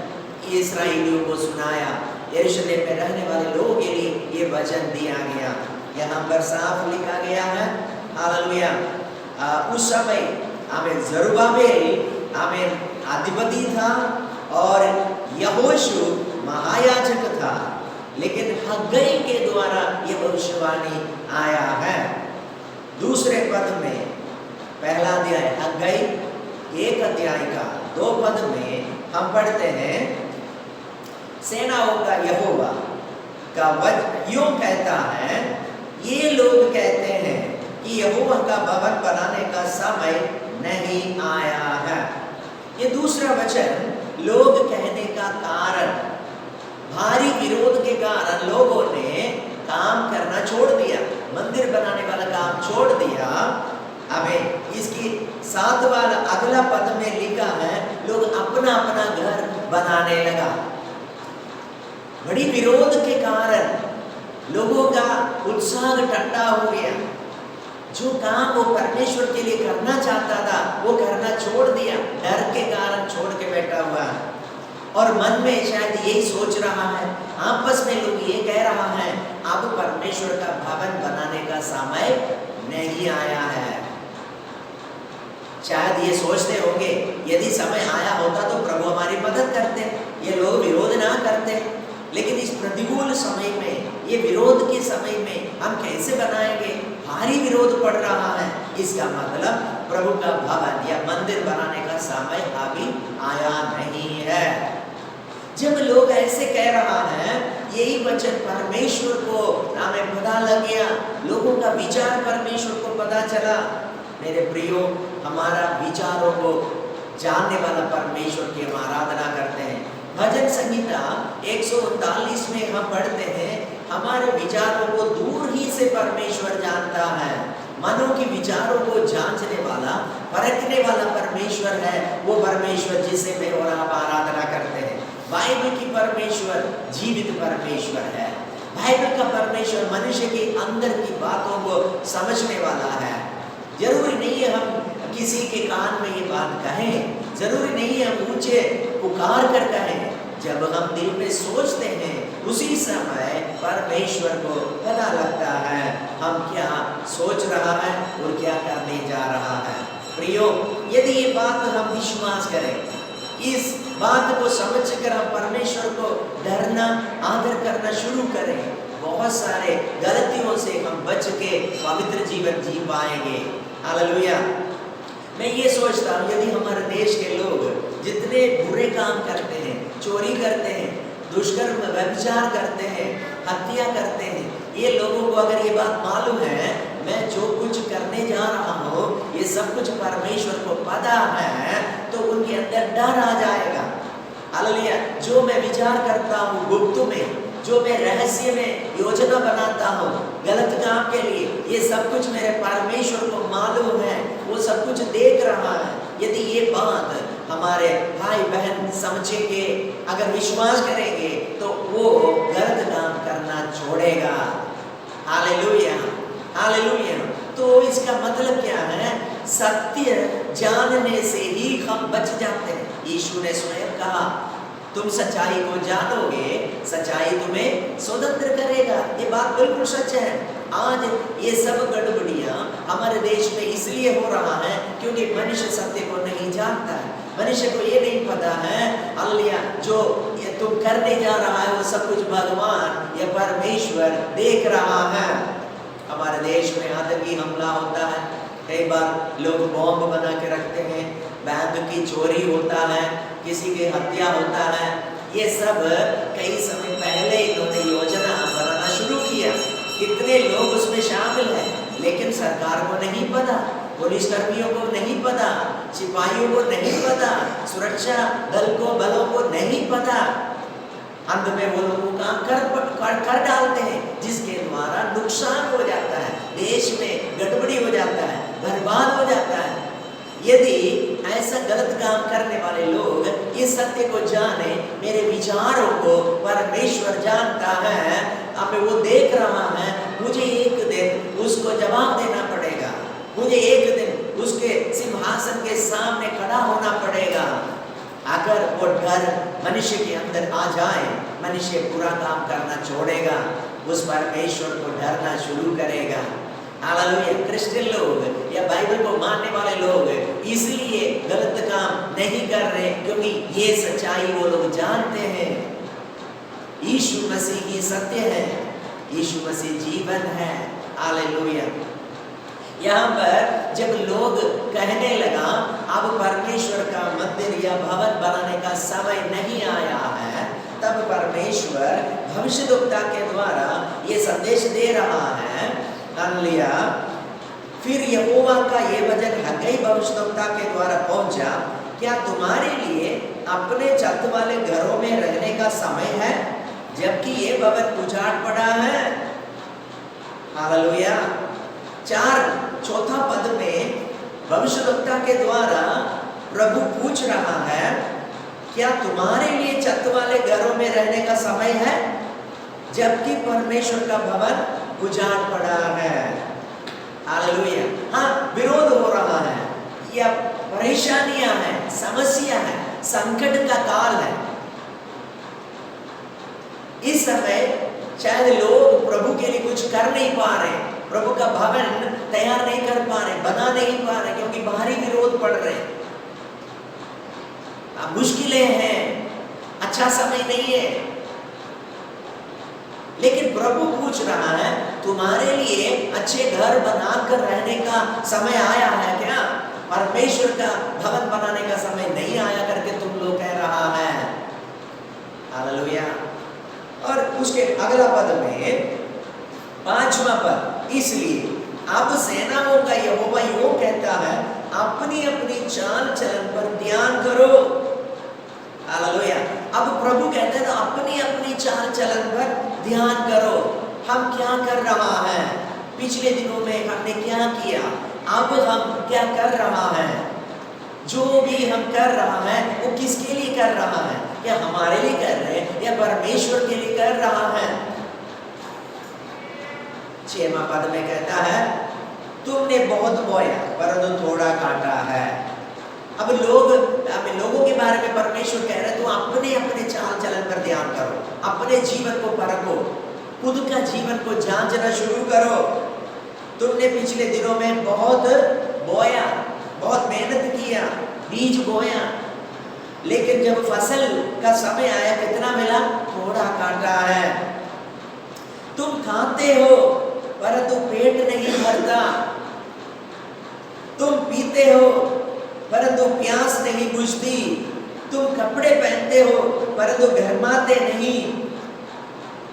Speaker 4: इस्राएलियों को सुनाया। यरूशलेम में रहने वाले लोगों के लिए ये वचन दिया गया। यहाँ पर साफ लिखा गया है, हालेलुया। उस समय जरुब्बाबेल अधिपति था और यहोशू महायाजक था, लेकिन हग्गई के द्वारा ये भविष्यवाणी आया है। दूसरे पद में, पहला अध्याय हग्गई 1 अध्याय का 2 पद में हम पढ़ते हैं, सेनाओं का यहोवा का वचन यूं कहता है, ये लोग कहते हैं कि यहोवा का भवन बनाने का समय नहीं आया है। ये दूसरा वचन लोग कहने का कारण, भारी विरोध के कारण लोगों ने काम करना छोड़ दिया, मंदिर बनाने वाला काम छोड़ दिया। अब इसकी 7 वाला अगला पद में लिखा है, लोग अपना अपना घर बनाने लगा। बड़ी विरोध के कारण लोगों का उत्साह ठंडा हो गया। जो काम वो परमेश्वर के लिए करना चाहता था वो करना छोड़ दिया, डर के कारण छोड़ के बैठा हुआ है। और मन में शायद यही सोच रहा है, आपस में लोग ये कह रहा है, अब परमेश्वर का भवन बनाने का समय नहीं आया है। शायद ये सोचते होंगे, यदि समय आया होता तो प्रभु हमारी मदद करते, ये लोग विरोध ना करते। लेकिन इस प्रतिकूल समय में, ये विरोध के समय में हम कैसे बनाएंगे? भारी विरोध पड़ रहा है। इसका मतलब प्रभु का भवन या मंदिर बनाने का समय अभी आया नहीं है। जब लोग ऐसे कह रहा है, यही वचन परमेश्वर को हमें पता लग गया, लोगों का विचार परमेश्वर को पता चला। मेरे प्रियो, हमारा विचारों को जानने वाला परमेश्वर की हम आराधना करते हैं। भजन संहिता 139 में हम पढ़ते हैं, हमारे विचारों को दूर ही से परमेश्वर जानता है। मनों की विचारों को जांचने वाला, परखने वाला परमेश्वर है, वो परमेश्वर जिसे मैं और आप आराधना करते हैं। बाइबल की परमेश्वर जीवित परमेश्वर है। बाइबल का परमेश्वर मनुष्य के अंदर की बातों को समझने वाला है। जरूरी नहीं है हम किसी के कान में ये बात कहें, जरूरी नहीं है हम ऊंचे पुकार कर कहें। जब हम दिल में सोचते हैं, उसी समय परमेश्वर को पता लगता है हम क्या सोच रहा है और क्या करने जा रहा है। प्रियो, यदि ये बात हम विश्वास करें, इस बात को समझकर हम परमेश्वर को डरना, आदर करना शुरू करें, बहुत सारे गलतियों से हम बच के पवित्र जीवन जी पाएंगे। हालेलुया। मैं ये सोचता हूँ, यदि हमारे देश के लोग जितने बुरे काम करते हैं, चोरी करते हैं, दुष्कर्म व्यभिचार करते हैं, हत्या करते हैं, ये लोगों को अगर ये बात मालूम है मैं जो कुछ करने जा रहा हूँ ये सब कुछ परमेश्वर को पता है, तो उनके अंदर डर आ जाएगा। हालेलुया। जो मैं विचार करता हूँ गुप्त में, जो मैं रहस्य में योजना बनाता हूँ गलत काम के लिए, ये सब कुछ मेरे परमेश्वर को मालूम है, वो सब कुछ देख रहा है। यदि ये बात हमारे भाई बहन समझेंगे, अगर विश्वास करेंगे, तो वो गलत काम करना छोड़ेगा। Hallelujah, hallelujah. तो इसका मतलब क्या है? सत्य जानने से ही हम बच जाते हैं। यीशु ने स्वयं कहा, तुम सच्चाई को जानोगे, सच्चाई तुम्हें स्वतंत्र करेगा। ये बात बिल्कुल सच है। आज ये सब गड़बड़ियाँ हमारे देश में इसलिए हो रहा है क्योंकि मनुष्य सत्य को नहीं जानता है। मनुष्य को ये नहीं पता है, हालेलुया, जो ये तुम करने जा रहा है वो सब कुछ भगवान या परमेश्वर देख रहा है। हमारे देश में आतंकी हमला होता है, कई बार लोग बॉम्ब बना के रखते हैं, बैंक की चोरी होता है, किसी की हत्या होता है। ये सब कई समय पहले इन्होंने योजना बनाना शुरू किया। कितने लोग उसमें शामिल हैं, लेकिन सरकार को नहीं पता, पुलिस कर्मियों को नहीं पता, सिपाहियों को नहीं पता, सुरक्षा दल को बलों को नहीं पता। अंत में वो लोग काम कर डालते हैं, जिसके द्वारा नुकसान हो जाता है, देश में गड़बड़ी हो जाता है, बर्बाद हो जाता है। यदि ऐसा गलत काम करने वाले लोग इस सत्य को जाने, मेरे विचारों को परमेश्वर जानता है, अब वो देख रहा है, मुझे एक दिन उसको जवाब देना पड़ेगा, मुझे एक दिन उसके सिंहासन के सामने खड़ा होना पड़ेगा। अगर वो डर मनुष्य के अंदर आ जाए, मनुष्य बुरा काम करना छोड़ेगा, उस परमेश्वर को डरना शुरू करेगा। हालेलुया। क्रिश्चियन लोग या बाइबल को मानने वाले लोग इसलिए गलत काम नहीं कर रहे क्योंकि ये सच्चाई वो लोग जानते हैं। यीशु मसीह ही सत्य है, यीशु मसीह जीवन है। हालेलुया। यहाँ पर जब लोग कहने लगा अब परमेश्वर का मंदिर या भवन बनाने का समय नहीं आया है, तब परमेश्वर भविष्यद्वक्ता के द्वारा ये संदेश दे रहा है। हालेलुया। फिर यहोवा का ये वचन हग्गई भविष्यद्वक्ता के द्वारा पहुंचा, क्या तुम्हारे लिए अपने छत वाले घरों में रहने का समय है, जबकि ये भवन उजाड़ पड़ा है। हालेलुया। चौथा पद में भविष्यद्वक्ता के द्वारा प्रभु पूछ रहा है, क्या तुम्हारे लिए छत वाले घरों में रहने का समय है, जबकि परमेश्वर का भवन उजाड़ पड़ा है। हालेलुया। हाँ, विरोध हो रहा है, या परेशानियां हैं, समस्या है, संकट का काल है। इस समय शायद लोग प्रभु के लिए कुछ कर नहीं पा रहे, प्रभु का भवन तैयार नहीं कर पा रहे, बना नहीं पा रहे, क्योंकि बाहरी विरोध पड़ रहे, मुश्किलें हैं, अच्छा समय नहीं है। लेकिन प्रभु पूछ रहा है, तुम्हारे लिए अच्छे घर बनाकर रहने का समय आया है क्या? परमेश्वर का भवन बनाने का समय नहीं आया करके तुम लोग कह रहा है। हालेलुया। और उसके अगला पद में 5वां पद, इसलिए अब सेनाओं का यहोवा यूं कहता है, अपनी अपनी चाल चलन पर ध्यान करो। हालेलुया। अब प्रभु कहते हैं अपनी अपनी चाल चलन पर ध्यान करो। हम क्या कर रहा है, पिछले दिनों में हमने क्या किया, अब हम क्या कर रहा है, जो भी हम कर रहा है वो किसके लिए कर रहा है? क्या हमारे लिए कर रहे हैं या परमेश्वर के लिए कर रहा है? 6वां पद में कहता है, तुमने बहुत बोया परंतु थोड़ा काटा है। अब लोगों के बारे में परमेश्वर कह रहे हैं, तुम अपने अपने चाल चलन पर ध्यान करो, अपने जीवन को परखो, खुद का जीवन को जांचना शुरू करो। तुमने पिछले दिनों में बहुत बोया, बहुत मेहनत किया, बीज बोया, लेकिन जब फसल का समय आया कितना मिला? थोड़ा काटा है। तुम खाते हो परंतु पेट नहीं भरता, तुम पीते हो परंतु प्यास नहीं बुझती, तुम कपड़े पहनते हो परंतु घरमाते नहीं,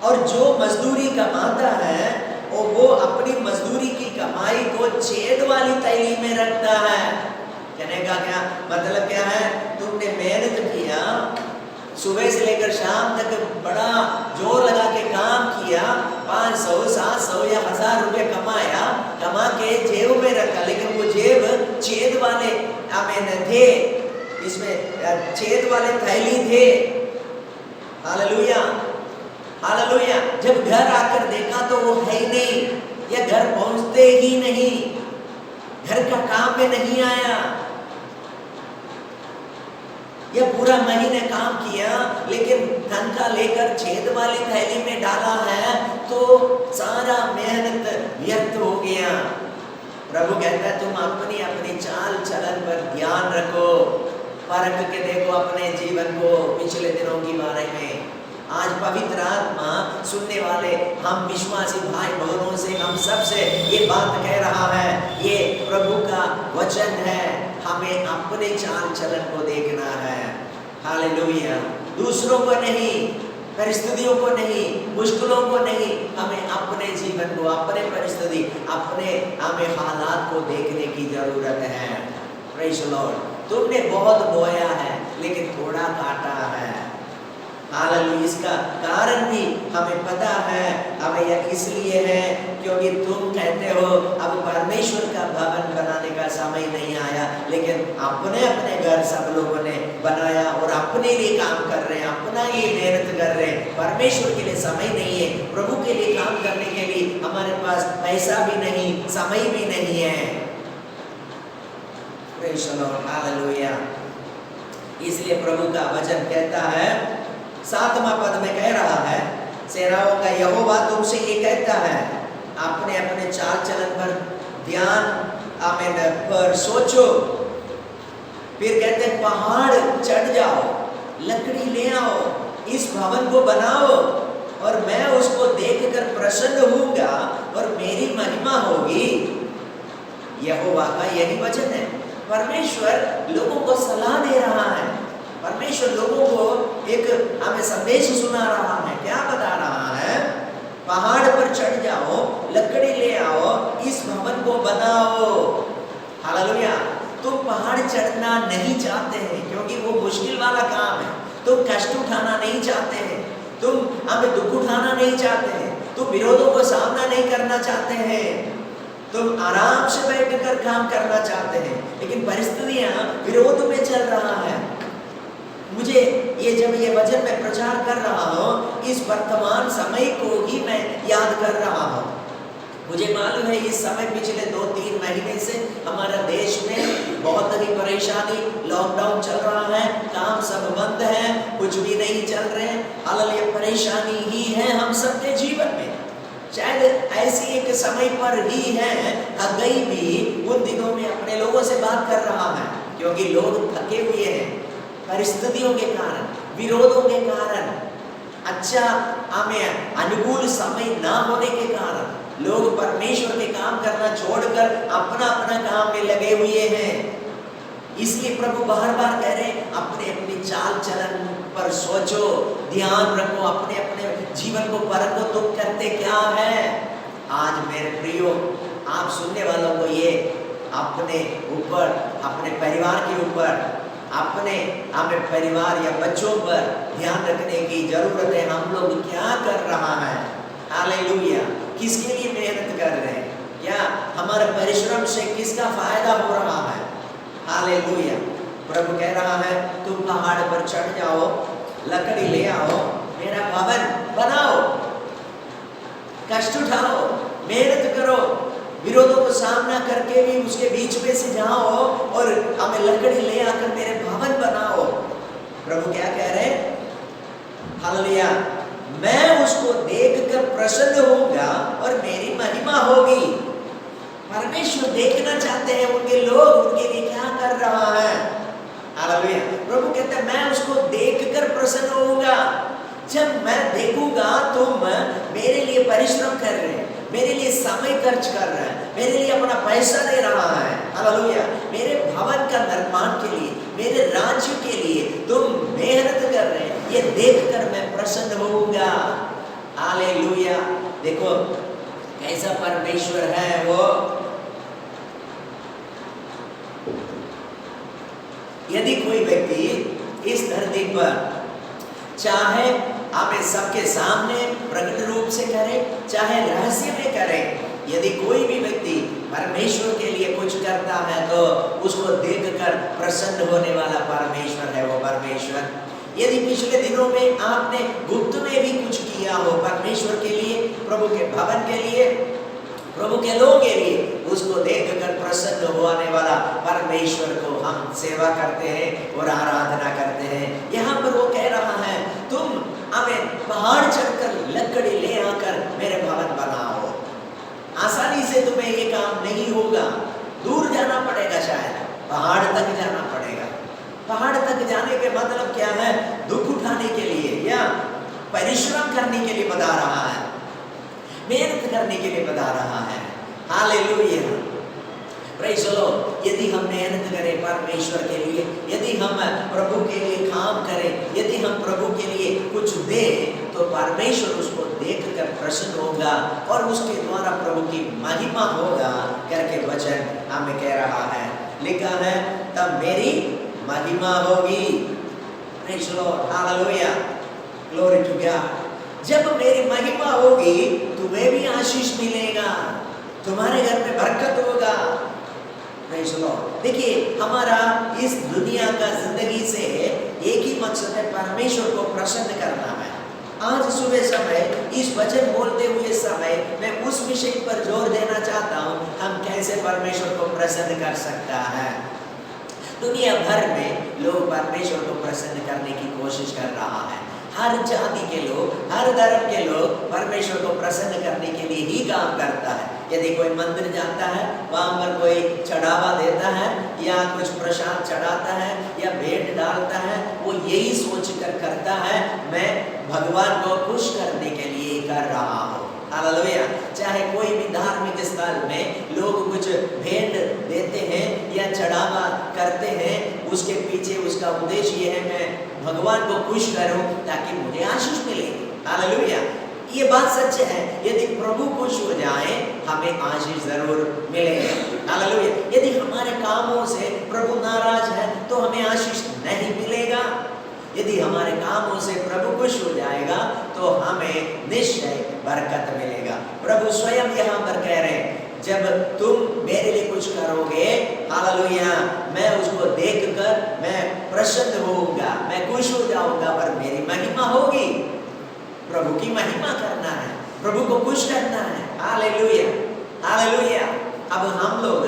Speaker 4: और जो मजदूरी कमाता है वो अपनी मजदूरी की कमाई को छेद वाली थैली में रखता है। कहने का क्या मतलब क्या है? तुमने मेहनत किया, सुबह से लेकर शाम तक बड़ा जोर लगा के काम किया, 500, 700 या 1000 रुपये कमाया, कमा के जेब में रखा, लेकिन वो जेब छेद वाले थे, इसमें छेद वाले थैली थे। हालेलुया। हालेलुया। जब घर आकर देखा तो वो है ही नहीं, या घर पहुंचते ही नहीं, घर का काम में नहीं आया, या पूरा महीने काम किया लेकिन तनख्वाह लेकर छेद वाली थैली में डाला है, तो सारा मेहनत व्यर्थ हो गया। प्रभु कहता है, तुम अपनी अपनी चाल चलन पर ध्यान रखो, परख के देखो अपने जीवन को, पिछले दिनों के बारे में। आज पवित्र आत्मा सुनने वाले हम विश्वासी भाई बहनों से, हम सब से ये बात कह रहा है, ये प्रभु का वचन है, हमें अपने चाल चलन को देखना है। हालेलुया। दूसरों को नहीं, परिस्थितियों को नहीं, मुश्किलों को नहीं, हमें अपने जीवन को, अपने परिस्थिति, हमें हालात को देखने की जरूरत है। Praise the Lord. तुमने बहुत बोया है लेकिन थोड़ा काटा है। हालेलुया। इसका कारण भी हमें पता है, हमें यह इसलिए है क्योंकि तुम कहते हो अब परमेश्वर का भवन बनाने का समय नहीं आया, लेकिन अपने अपने घर सब लोगों ने बनाया और अपने लिए काम कर रहे हैं, अपना ही मेहनत कर रहे हैं। परमेश्वर के लिए समय नहीं है, प्रभु के लिए काम करने के लिए हमारे पास पैसा भी नहीं, समय भी नहीं है। Praise the Lord. हालेलुया। इसलिए प्रभु का वचन कहता है, 7वां पद में कह रहा है, सेनाओं का यहोवा तुमसे ये कहता है, अपने अपने चाल चलन पर ध्यान पर सोचो। फिर कहते हैं, पहाड़ चढ़ जाओ, लकड़ी ले आओ, इस भवन को बनाओ और मैं उसको देखकर प्रसन्न होऊंगा और मेरी महिमा होगी। यहोवा का यही वचन है। परमेश्वर लोगों को सलाह दे रहा है। परमेश्वर लोगों को एक हमें संदेश सुना रहा है। क्या बता रहा है? पहाड़ पर चढ़ जाओ, लकड़ी ले आओ, इस भवन को बनाओ। हालेलुया। तुम पहाड़ चढ़ना नहीं चाहते हैं क्योंकि वो मुश्किल वाला काम है। तुम कष्ट उठाना नहीं चाहते हैं, तुम हमें दुख उठाना नहीं चाहते हैं, तुम विरोधों को सामना नहीं करना चाहते हैं, तुम आराम से बैठकर काम करना चाहते हैं, लेकिन परिस्थितियां विरोध में चल रहा है। मुझे ये जब ये वचन में प्रचार कर रहा हूँ, इस वर्तमान समय को ही मैं याद कर रहा हूँ। मुझे मालूम है इस समय पिछले 2-3 महीने से हमारा देश में बहुत ही परेशानी, लॉकडाउन चल रहा है, काम सब बंद है, कुछ भी नहीं चल रहे हैं। हालांकि परेशानी ही है हम सबके जीवन में। शायद ऐसी एक समय पर ही है, अगई भी उन दिनों में अपने लोगों से बात कर रहा है क्योंकि लोग थके हुए हैं परिस्थितियों के कारण, विरोधों के कारण, अच्छा हमें अनुकूल समय ना होने के कारण लोग परमेश्वर के काम करना छोड़कर अपना अपना काम में लगे हुए हैं। इसलिए प्रभु बार बार कह रहे हैं अपने अपनी चाल चलन पर सोचो, ध्यान रखो, अपने अपने जीवन को परखो, तुम करते क्या है। आज मेरे प्रियो, आप सुनने वालों को ये अपने ऊपर, अपने परिवार के ऊपर, अपने हमें परिवार या बच्चों पर ध्यान रखने की जरूरत है। हम लोग क्या कर रहा है? हालेलुया। किसके लिए मेहनत कर रहे हैं? क्या हमारे परिश्रम से किसका फायदा हो रहा है? हालेलुया। प्रभु कह रहा है तुम पहाड़ पर चढ़ जाओ, लकड़ी ले आओ, मेरा भवन बनाओ, कष्ट उठाओ, मेहनत करो, विरोधों को सामना करके भी उसके बीच में से जाओ और हमें लकड़ी ले आकर मेरे भवन बनाओ। प्रभु क्या कह रहे हैं? हालेलुया। मैं उसको देखकर प्रसन्न होऊंगा और मेरी महिमा होगी। परमेश्वर देखना चाहते हैं उनके लोग उनके लिए क्या कर रहा है। हालेलुया। प्रभु कहते हैं मैं उसको देखकर प्रसन्न होऊंगा। जब मैं देखूंगा तुम मेरे लिए परिश्रम कर रहे हैं, मेरे लिए समय खर्च कर रहे हैं, मेरे लिए अपना पैसा दे रहा है, हालेलुया, मेरे भवन का निर्माण के लिए, मेरे राज्य के लिए तुम मेहनत कर रहे हैं, ये देखकर मैं प्रसन्न होऊंगा। हालेलुया। देखो कैसा परमेश्वर है वो। यदि कोई व्यक्ति इस धरती पर चाहे हमें सबके सामने प्रकट रूप से करे, चाहे रहस्य में करे, यदि कोई भी व्यक्ति परमेश्वर के लिए कुछ करता है तो उसको देखकर प्रसन्न होने वाला परमेश्वर है वो परमेश्वर। यदि पिछले दिनों में आपने गुप्त में भी कुछ किया हो परमेश्वर के लिए, प्रभु के भवन के लिए, प्रभु के लोगों के लिए, उसको देखकर प्रसन्न होने वाला परमेश्वर को हम सेवा करते हैं और आराधना करते हैं। यहाँ पर वो कह रहा है तुम हमें पहाड़ चढ़कर लकड़ी ले आकर मेरे भवन बनाओ। आसानी से तुम्हें ये काम नहीं होगा, दूर जाना पड़ेगा, शायद पहाड़ तक जाना पड़ेगा। पहाड़ तक जाने के मतलब क्या है? दुख उठाने के लिए या परिश्रम करने के लिए बता रहा है, मेहनत करने के लिए बता रहा है। हालेलुया। Praise the Lord. यदि हम मेहनत करें परमेश्वर के लिए, यदि हम प्रभु के लिए काम करें, यदि हम प्रभु के लिए कुछ दें, तो परमेश्वर उसको देखकर प्रसन्न होगा और उसके द्वारा प्रभु की महिमा होगा करके वचन हमें कह रहा है। लिखा है तब मेरी महिमा होगी। Praise the Lord. Hallelujah. Glory to God. जब मेरी महिमा होगी तुम्हें भी आशीष मिलेगा, तुम्हारे घर में बरकत होगा। Praise the Lord. देखिए हमारा इस दुनिया का जिंदगी से एक ही मकसद है, परमेश्वर को प्रसन्न करना है। आज सुबह समय इस वचन बोलते हुए समय मैं उस विषय पर जोर देना चाहता हूँ, हम कैसे परमेश्वर को प्रसन्न कर सकता है। दुनिया भर में लोग परमेश्वर को प्रसन्न करने की कोशिश कर रहा है। हर जाति के लोग, हर धर्म के लोग परमेश्वर को प्रसन्न करने के लिए ही काम करता है। यदि कोई मंदिर जाता है, वहाँ पर कोई चढ़ावा देता है या कुछ प्रसाद चढ़ाता है या भेंट डालता है, वो यही सोच कर करता है मैं भगवान को खुश करने के लिए कर रहा हूँ। हालेलुया। चाहे कोई भी धार्मिक स्थल में लोग कुछ भेंट देते हैं या चढ़ावा करते हैं, उसके पीछे उसका उद्देश्य ये है मैं भगवान को खुश करूं ताकि मुझे आशीष मिले। हालेलुया। ये बात सच है, यदि प्रभु खुश हो जाए हमें आशीष जरूर मिलेगा। हालेलुया। यदि हमारे कामों से प्रभु नाराज है तो हमें आशीष नहीं मिलेगा। यदि हमारे कामों से प्रभु खुश हो जाएगा तो हमें निश्चय बरकत मिलेगा। प्रभु स्वयं यहाँ पर कह रहे हैं जब तुम मेरे लिए कुछ करोगे, हालेलुया, मैं उसको देखकर मैं प्रसन्न होऊंगा, मैं खुश हो जाऊंगा, पर मेरी महिमा होगी। प्रभु की महिमा करना है, प्रभु को खुश करना है। Hallelujah, hallelujah. अब हम लोग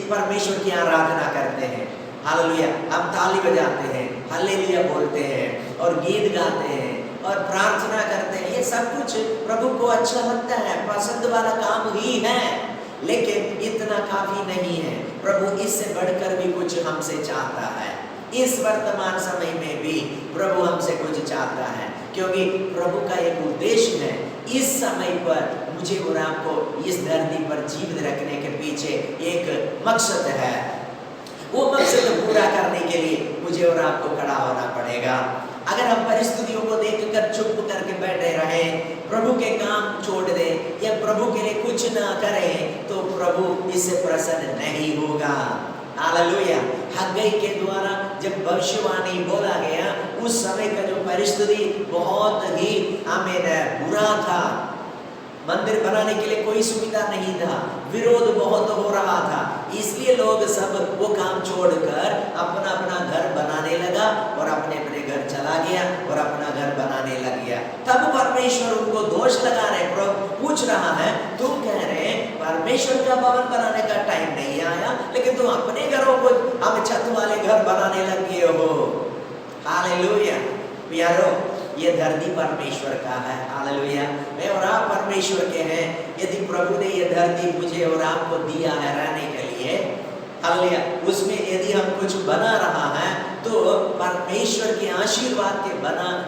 Speaker 4: परमेश्वर की आराधना करते हैं, हालेलुया, हम ताली बजाते हैं, हालेलुया बोलते हैं और गीत गाते हैं और प्रार्थना करते हैं। ये सब कुछ प्रभु को अच्छा लगता है, पसंद वाला काम ही है, लेकिन इतना काफी नहीं है। प्रभु इससे बढ़कर भी कुछ हमसे चाहता है। इस वर्तमान समय में भी प्रभु हमसे कुछ चाहता है, क्योंकि प्रभु का एक उद्देश्य है। इस समय पर मुझे और आपको इस धरती पर जीवित रखने के पीछे एक मकसद है। वो मकसद पूरा करने के लिए मुझे और आपको खड़ा होना पड़ेगा। अगर हम परिस्थितियों को देखकर चुप करके बैठे रहें, प्रभु के काम छोड़ दें या प्रभु के लिए कुछ ना करें, तो प्रभु इससे प्रसन्न नहीं होगा। हालेलुया। हग्गई के द्वारा जब भविष्यवाणी बोला गया, उस समय का जो परिस्थिति बहुत ही बुरा था। मंदिर बनाने के लिए कोई सुविधा नहीं था, विरोध बहुत हो रहा था, इसलिए लोग सब वो काम छोड़कर अपना अपना घर बनाने लगा और अपने अपने घर चला गया और अपना घर बनाने लग गया। तब परमेश्वर उनको दोष लगा रहे, पूछ रहा है, तुम कह रहे परमेश्वर का भवन बनाने का टाइम नहीं आया, लेकिन तुम अपने घरों को हम छत वाले घर बनाने लग गए हो। हालेलुया। प्यारो, ये धरती परमेश्वर का है। हालेलुया। मैं और आप परमेश्वर के हैं। यदि प्रभु ने ये धरती मुझे और आपको दिया है रहने के लिए, हालेलुया, उसमें यदि हम कुछ बना रहा है तो परमेश्वर के आशीर्वाद के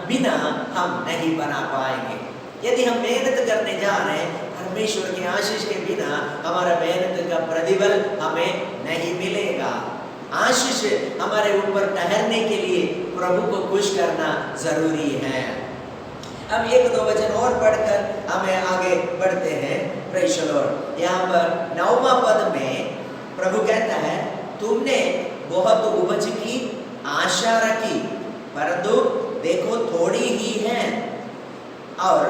Speaker 4: बिना हम नहीं बना पाएंगे। यदि हम मेहनत करने जा रहे हैं परमेश्वर के आशीष के बिना, हमारा मेहनत का प्रतिफल हमें नहीं मिलेगा। आशीष हमारे ऊपर ठहरने के लिए प्रभु को खुश करना जरूरी है। अब एक दो वचन और पढ़कर हमें आगे बढ़ते हैं। Praise the Lord. यहाँ पर 9वां पद में प्रभु कहता है, तुमने बहुत उपज की आशा रखी, परंतु देखो थोड़ी ही है, और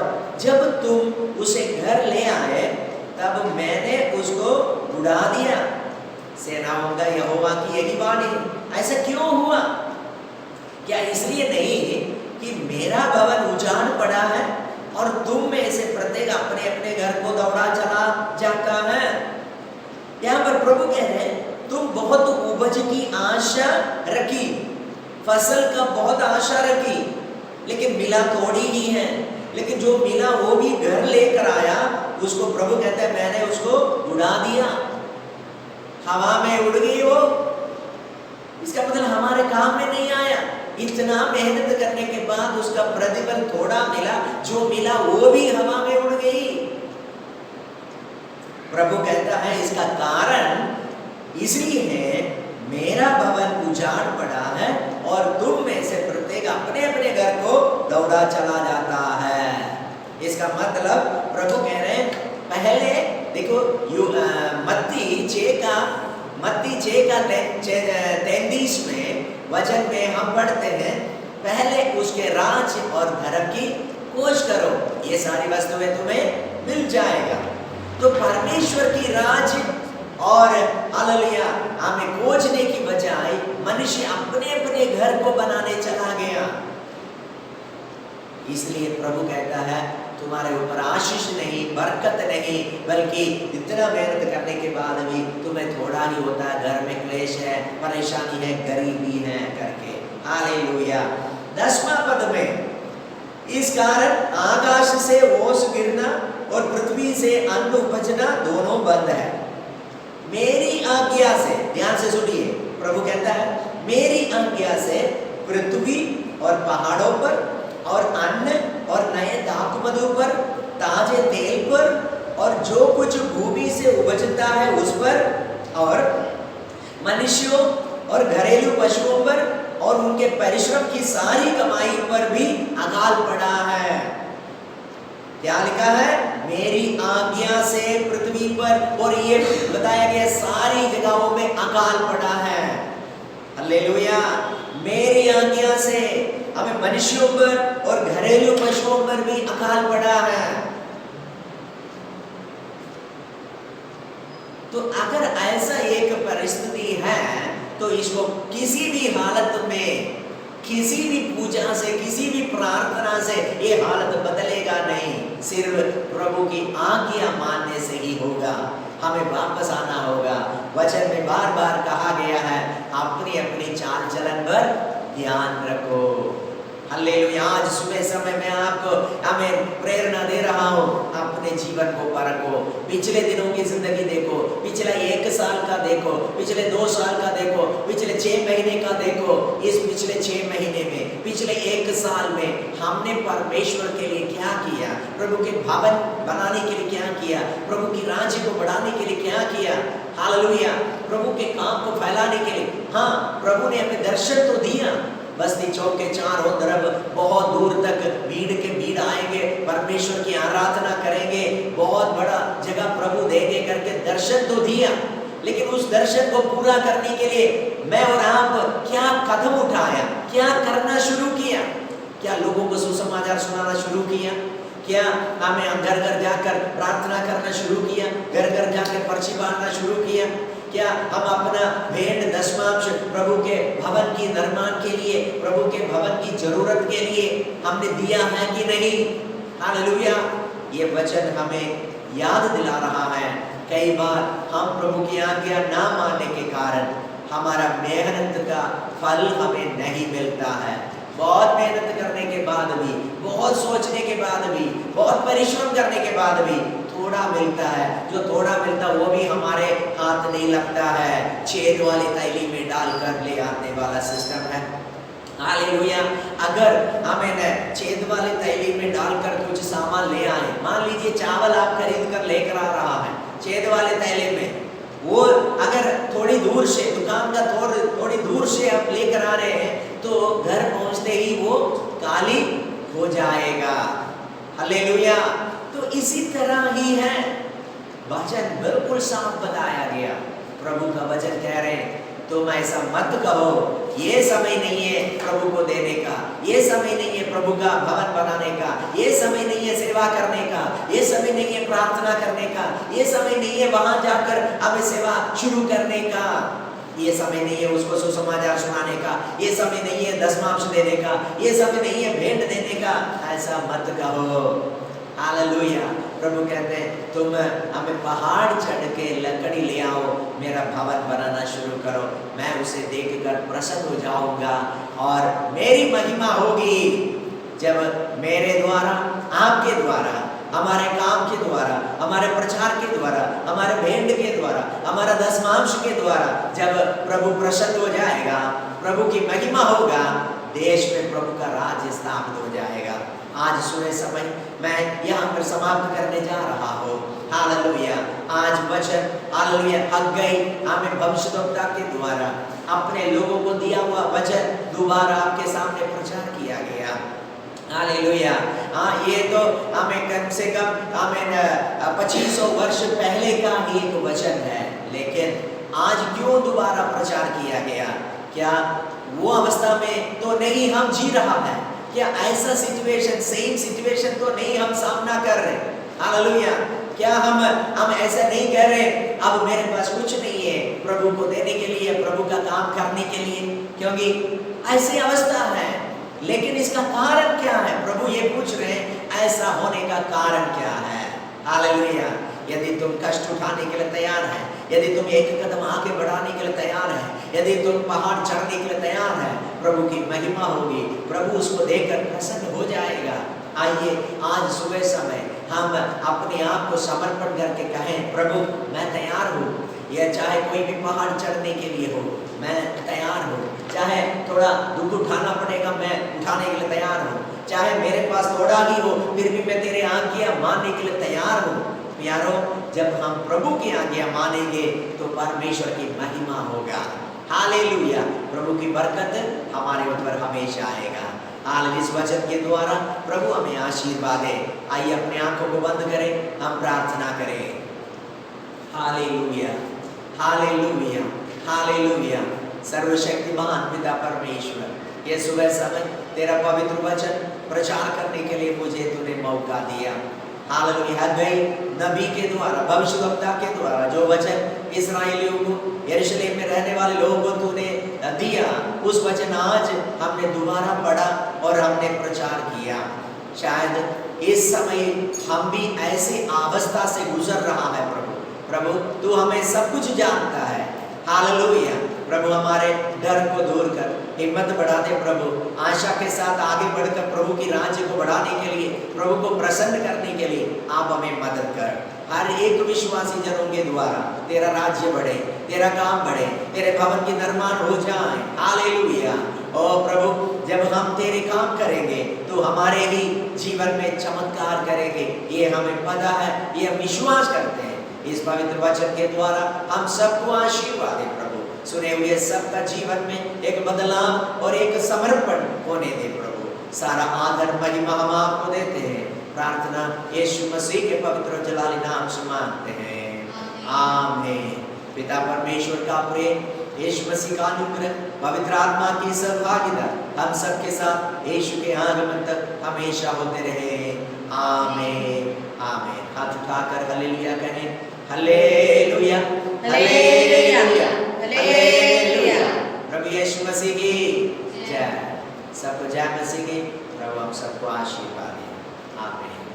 Speaker 4: जब तुम उसे घर ले आए तब मैंने उसको उड़ा दिया। सेनाओं का यहोवा की यही वाणी। ऐसा क्यों हुआ? क्या इसलिए नहीं कि मेरा भवन उजाड़ पड़ा है और तुम में से प्रत्येक अपने अपने घर को दौड़ा चला जाता है? यहाँ पर प्रभु कह रहे हैं, तुम बहुत उपज की आशा रखी, फसल का बहुत आशा रखी, लेकिन मिला थोड़ी ही है। लेकिन जो मिला वो भी घर लेकर आया, उसको प्रभु कहता है मैंने उसको उड़ा दिया, हवा में उड़ गई वो। इसका मतलब हमारे काम में नहीं आया। इतना मेहनत करने के बाद उसका प्रतिफल थोड़ा मिला, जो मिला वो भी हवा में उड़ गई। प्रभु कहता है इसका कारण इसलिए है, मेरा भवन उजाड़ पड़ा है और तुम में से प्रत्येक अपने अपने घर को दौड़ा चला जाता है। इसका मतलब प्रभु कह रहे हैं, पहले देखो मत्ती 6:33 में वचन में हम पढ़ते हैं, पहले उसके राज्य और धर्म की खोज करो, ये सारी वस्तुएं तुम्हें मिल जाएगा। तो परमेश्वर की राज्य और हालेलुया हमें खोजने की बजाय मनुष्य अपने अपने घर को बनाने चला गया। इसलिए प्रभु कहता है तुम्हारे ऊपर आशीष नहीं, बरकत नहीं, बल्कि इतना मेहनत करने के बाद भी तुम्हें थोड़ा ही होता है, घर में क्लेश है, परेशानी है, गरीबी है करके। हालेलुया। 10वां पद में, इस कारण आकाश से ओस गिरना और पृथ्वी से अन्न उपजना दोनों बंद है। मेरी आज्ञा से, ध्यान से सुनिए, प्रभु कहता है मेरी आज्ञा से पृथ्वी और पहाड़ों पर और अन्न और नए दाखमधु पर, ताजे तेल पर और जो कुछ भूमि से उपजता है उस पर, और मनुष्यों और घरेलू पशुओं पर और उनके परिश्रम की सारी कमाई पर भी अकाल पड़ा है। क्या लिखा है? मेरी आज्ञा से पृथ्वी पर, और ये बताया गया सारी जगहों में अकाल पड़ा है। हालेलुया। मेरी आज्ञा से हमें मनुष्यों पर और घरेलू पशुओं पर भी अकाल पड़ा है। तो अगर ऐसा एक परिस्थिति है तो इसको किसी भी हालत में, किसी भी पूजा से, किसी भी प्रार्थना से ये हालत बदलेगा नहीं। सिर्फ प्रभु की आज्ञा मानने से ही होगा। हमें वापस आना होगा। वचन में बार बार कहा गया है अपनी अपनी चाल चलन पर ध्यान रखो। हालेलुया। आज सुबह समय में आपको हमें प्रेरणा दे रहा हूँ, अपने जीवन को परखो। पिछले दिनों की जिंदगी देखो, पिछला 1 साल का देखो, पिछले 2 साल का देखो, पिछले 6 महीने का देखो। इस पिछले 6 महीने में, पिछले 1 साल में हमने परमेश्वर के लिए क्या किया? प्रभु के भवन बनाने के लिए क्या किया? प्रभु की राज्य को बढ़ाने के लिए क्या किया? हालेलुया। प्रभु के काम को फैलाने के लिए, हाँ, प्रभु ने हमें दर्शन तो दिया। बस्ती चौक के चारों तरफ बहुत दूर तक भीड़ के भीड़ आएंगे, परमेश्वर की आराधना करेंगे, बहुत बड़ा जगह प्रभु दे दे करके दर्शन तो दिया। लेकिन उस दर्शन को पूरा करने के लिए मैं और आप क्या कदम उठाया? क्या करना शुरू किया? क्या लोगों को सुसमाचार सुनाना शुरू किया? क्या हमें घर घर जाकर प्रार्थना करना शुरू किया? घर घर जाकर पर्ची बांटना शुरू किया? क्या हम अपना भेंट दशमांश प्रभु के भवन की निर्माण के लिए, प्रभु के भवन की जरूरत के लिए हमने दिया है कि नहीं? हालेलुया। ये वचन हमें याद दिला रहा है कई बार हम प्रभु की आज्ञा ना मानने के कारण हमारा मेहनत का फल हमें नहीं मिलता है। बहुत मेहनत करने के बाद भी, बहुत सोचने के बाद भी, बहुत परिश्रम करने के बाद भी थोड़ा मिलता है। जो थोड़ा मिलता वो भी हमारे हाथ नहीं लगता है। छेद वाली थैली में डालकर ले आने वाला सिस्टम है। हालेलुया। अगर हमें छेद वाली थैली में डालकर कुछ सामान ले आए, मान लीजिए चावल आप खरीद कर लेकर आ रहा है छेद वाले थैले में, वो अगर थोड़ी दूर से दुकान का थोड़ी दूर से आप लेकर आ रहे हैं तो घर पहुंचते ही वो काली हो जाएगा। हालेलुया। तो इसी तरह ही है, वचन बिल्कुल साफ बताया गया। प्रभु का वचन कह रहे हैं तुम ऐसा मत कहो, ये समय नहीं है प्रभु को देने का, ये समय नहीं है प्रभु का भवन बनाने का, ये समय नहीं है सेवा करने का, ये समय नहीं है प्रार्थना करने का, ये समय नहीं है वहां जाकर हमें सेवा शुरू करने का, ये समय नहीं है उसको सुसमाचार सुनाने का, ये समय नहीं है दशमांश देने का, ये समय नहीं है भेंट देने का। ऐसा मत कहो। हालेलुया। प्रभु कहते हैं तुम हमें पहाड़ चढ़ के लकड़ी ले आओ, मेरा भवन बनाना शुरू करो, मैं उसे देखकर प्रसन्न हो जाऊंगा और मेरी महिमा होगी जब मेरे द्वारा, आपके द्वारा, हमारे काम के द्वारा, हमारे प्रचार के द्वारा, हमारे भेंट के द्वारा, हमारा दशमांश के द्वारा जब प्रभु प्रसन्न हो जाएगा, प्रभु की महिमा होगा, देश में प्रभु का राज्य स्थापित हो जाएगा। आज सुबह समय मैं यहाँ पर समाप्त करने जा रहा हूँ। हालेलुया। आज वचन हालेलुया हग्गई हमें भविष्यद्वक्ता के द्वारा अपने लोगों को दिया हुआ वचन दोबारा आपके सामने प्रचार किया गया। हालेलुया। हाँ, ये तो हमें कम से कम हमें 2500 वर्ष पहले का ही एक वचन है, लेकिन आज क्यों दोबारा प्रचार किया गया? क्या वो अवस्था में तो नहीं हम जी रहा है? क्या ऐसा सिचुएशन, सेम सिचुएशन तो नहीं हम सामना कर रहे? हालेलुया। क्या हम ऐसा नहीं कह रहे अब मेरे पास कुछ नहीं है प्रभु को देने के लिए, प्रभु का काम करने के लिए? क्योंकि ऐसी अवस्था है, लेकिन इसका कारण क्या है? प्रभु ये पूछ रहे हैं ऐसा होने का कारण क्या है? हालेलुया। यदि तुम कष्ट उठाने के लिए तैयार हैं, यदि तुम एक कदम आगे बढ़ाने के लिए तैयार हैं, यदि तुम पहाड़ चढ़ने के लिए तैयार हैं, प्रभु की महिमा होगी, प्रभु उसको देखकर प्रसन्न हो जाएगा। आइए आज सुबह समय हम अपने आप को समर्पण करके कहें, प्रभु मैं तैयार हूँ। यह चाहे कोई भी पहाड़ चढ़ने के लिए हो, मैं तैयार हूँ। चाहे थोड़ा दुख उठाना पड़ेगा, मैं उठाने के लिए तैयार हूँ। चाहे मेरे पास थोड़ा ही हो, फिर भी मैं तेरे आज्ञा मानने के लिए तैयार हूँ। प्यारो, जब हम प्रभु की आज्ञा मानेंगे तो परमेश्वर की महिमा होगा। हालेलुया। प्रभु की बरकत हमारे ऊपर हमेशा आएगा। हाल इस वचन के द्वारा प्रभु हमें आशीर्वाद दे। आइए अपने आंखों को बंद करें, हम प्रार्थना करें। Hallelujah, hallelujah, hallelujah. सर्वशक्तिमान पिता परमेश्वर, ये सुबह समय तेरा पवित्र वचन प्रचार करने के लिए मुझे तूने मौका दिया। हालेलुया। गई नबी के द्वारा, भविष्यवक्ता के द्वारा जो वचन इस्राएलियों को, यरूशलेम में रहने वाले लोगों को तूने दिया, उस वचन आज हमने दोबारा पढ़ा और हमने प्रचार किया। शायद इस समय हम भी ऐसे अवस्था से गुजर रहा है प्रभु। प्रभु तू हमें सब कुछ जानता है। हालेलुया। प्रभु हमारे डर को दूर कर, हिम्मत बढ़ा दे प्रभु। आशा के साथ आगे बढ़कर प्रभु की राज्य को बढ़ाने के लिए, प्रभु को प्रसन्न करने के लिए आप हमें मदद कर। हर एक विश्वासी जनों के द्वारा तेरा राज्य बढ़े, तेरा काम बढ़े, तेरे भवन की निर्माण हो जाए। हालेलुया। ओ प्रभु, जब हम तेरे काम करेंगे तो हमारे ही जीवन में चमत्कार करेंगे, ये हमें पता है, ये हम विश्वास करते हैं। इस पवित्र वचन के द्वारा हम सबको आशीर्वाद दे प्रभु। सुने हुए सबका जीवन में एक बदलाव और एक समर्पण होने दे प्रभु। सारा आदर महिमा हम आपको देते हैं। प्रार्थना यीशु मसीह के पवित्र जलाली नाम से मांगते हैं, आमीन। पिता परमेश्वर का प्रेम, यीशु मसीह का अनुग्रह, पवित्र आत्मा की सहभागिता हम सबके साथ यीशु के आगमन तक हमेशा होते रहे। आमीन, आमीन। हाथ उठाकर हालेलुया कहें। Hallelujah, hallelujah, hallelujah. प्रभु यीशु मसीह की जय। सबको जय मसीह की। प्रभु हम सबको आशीर्वाद दे। आमीन।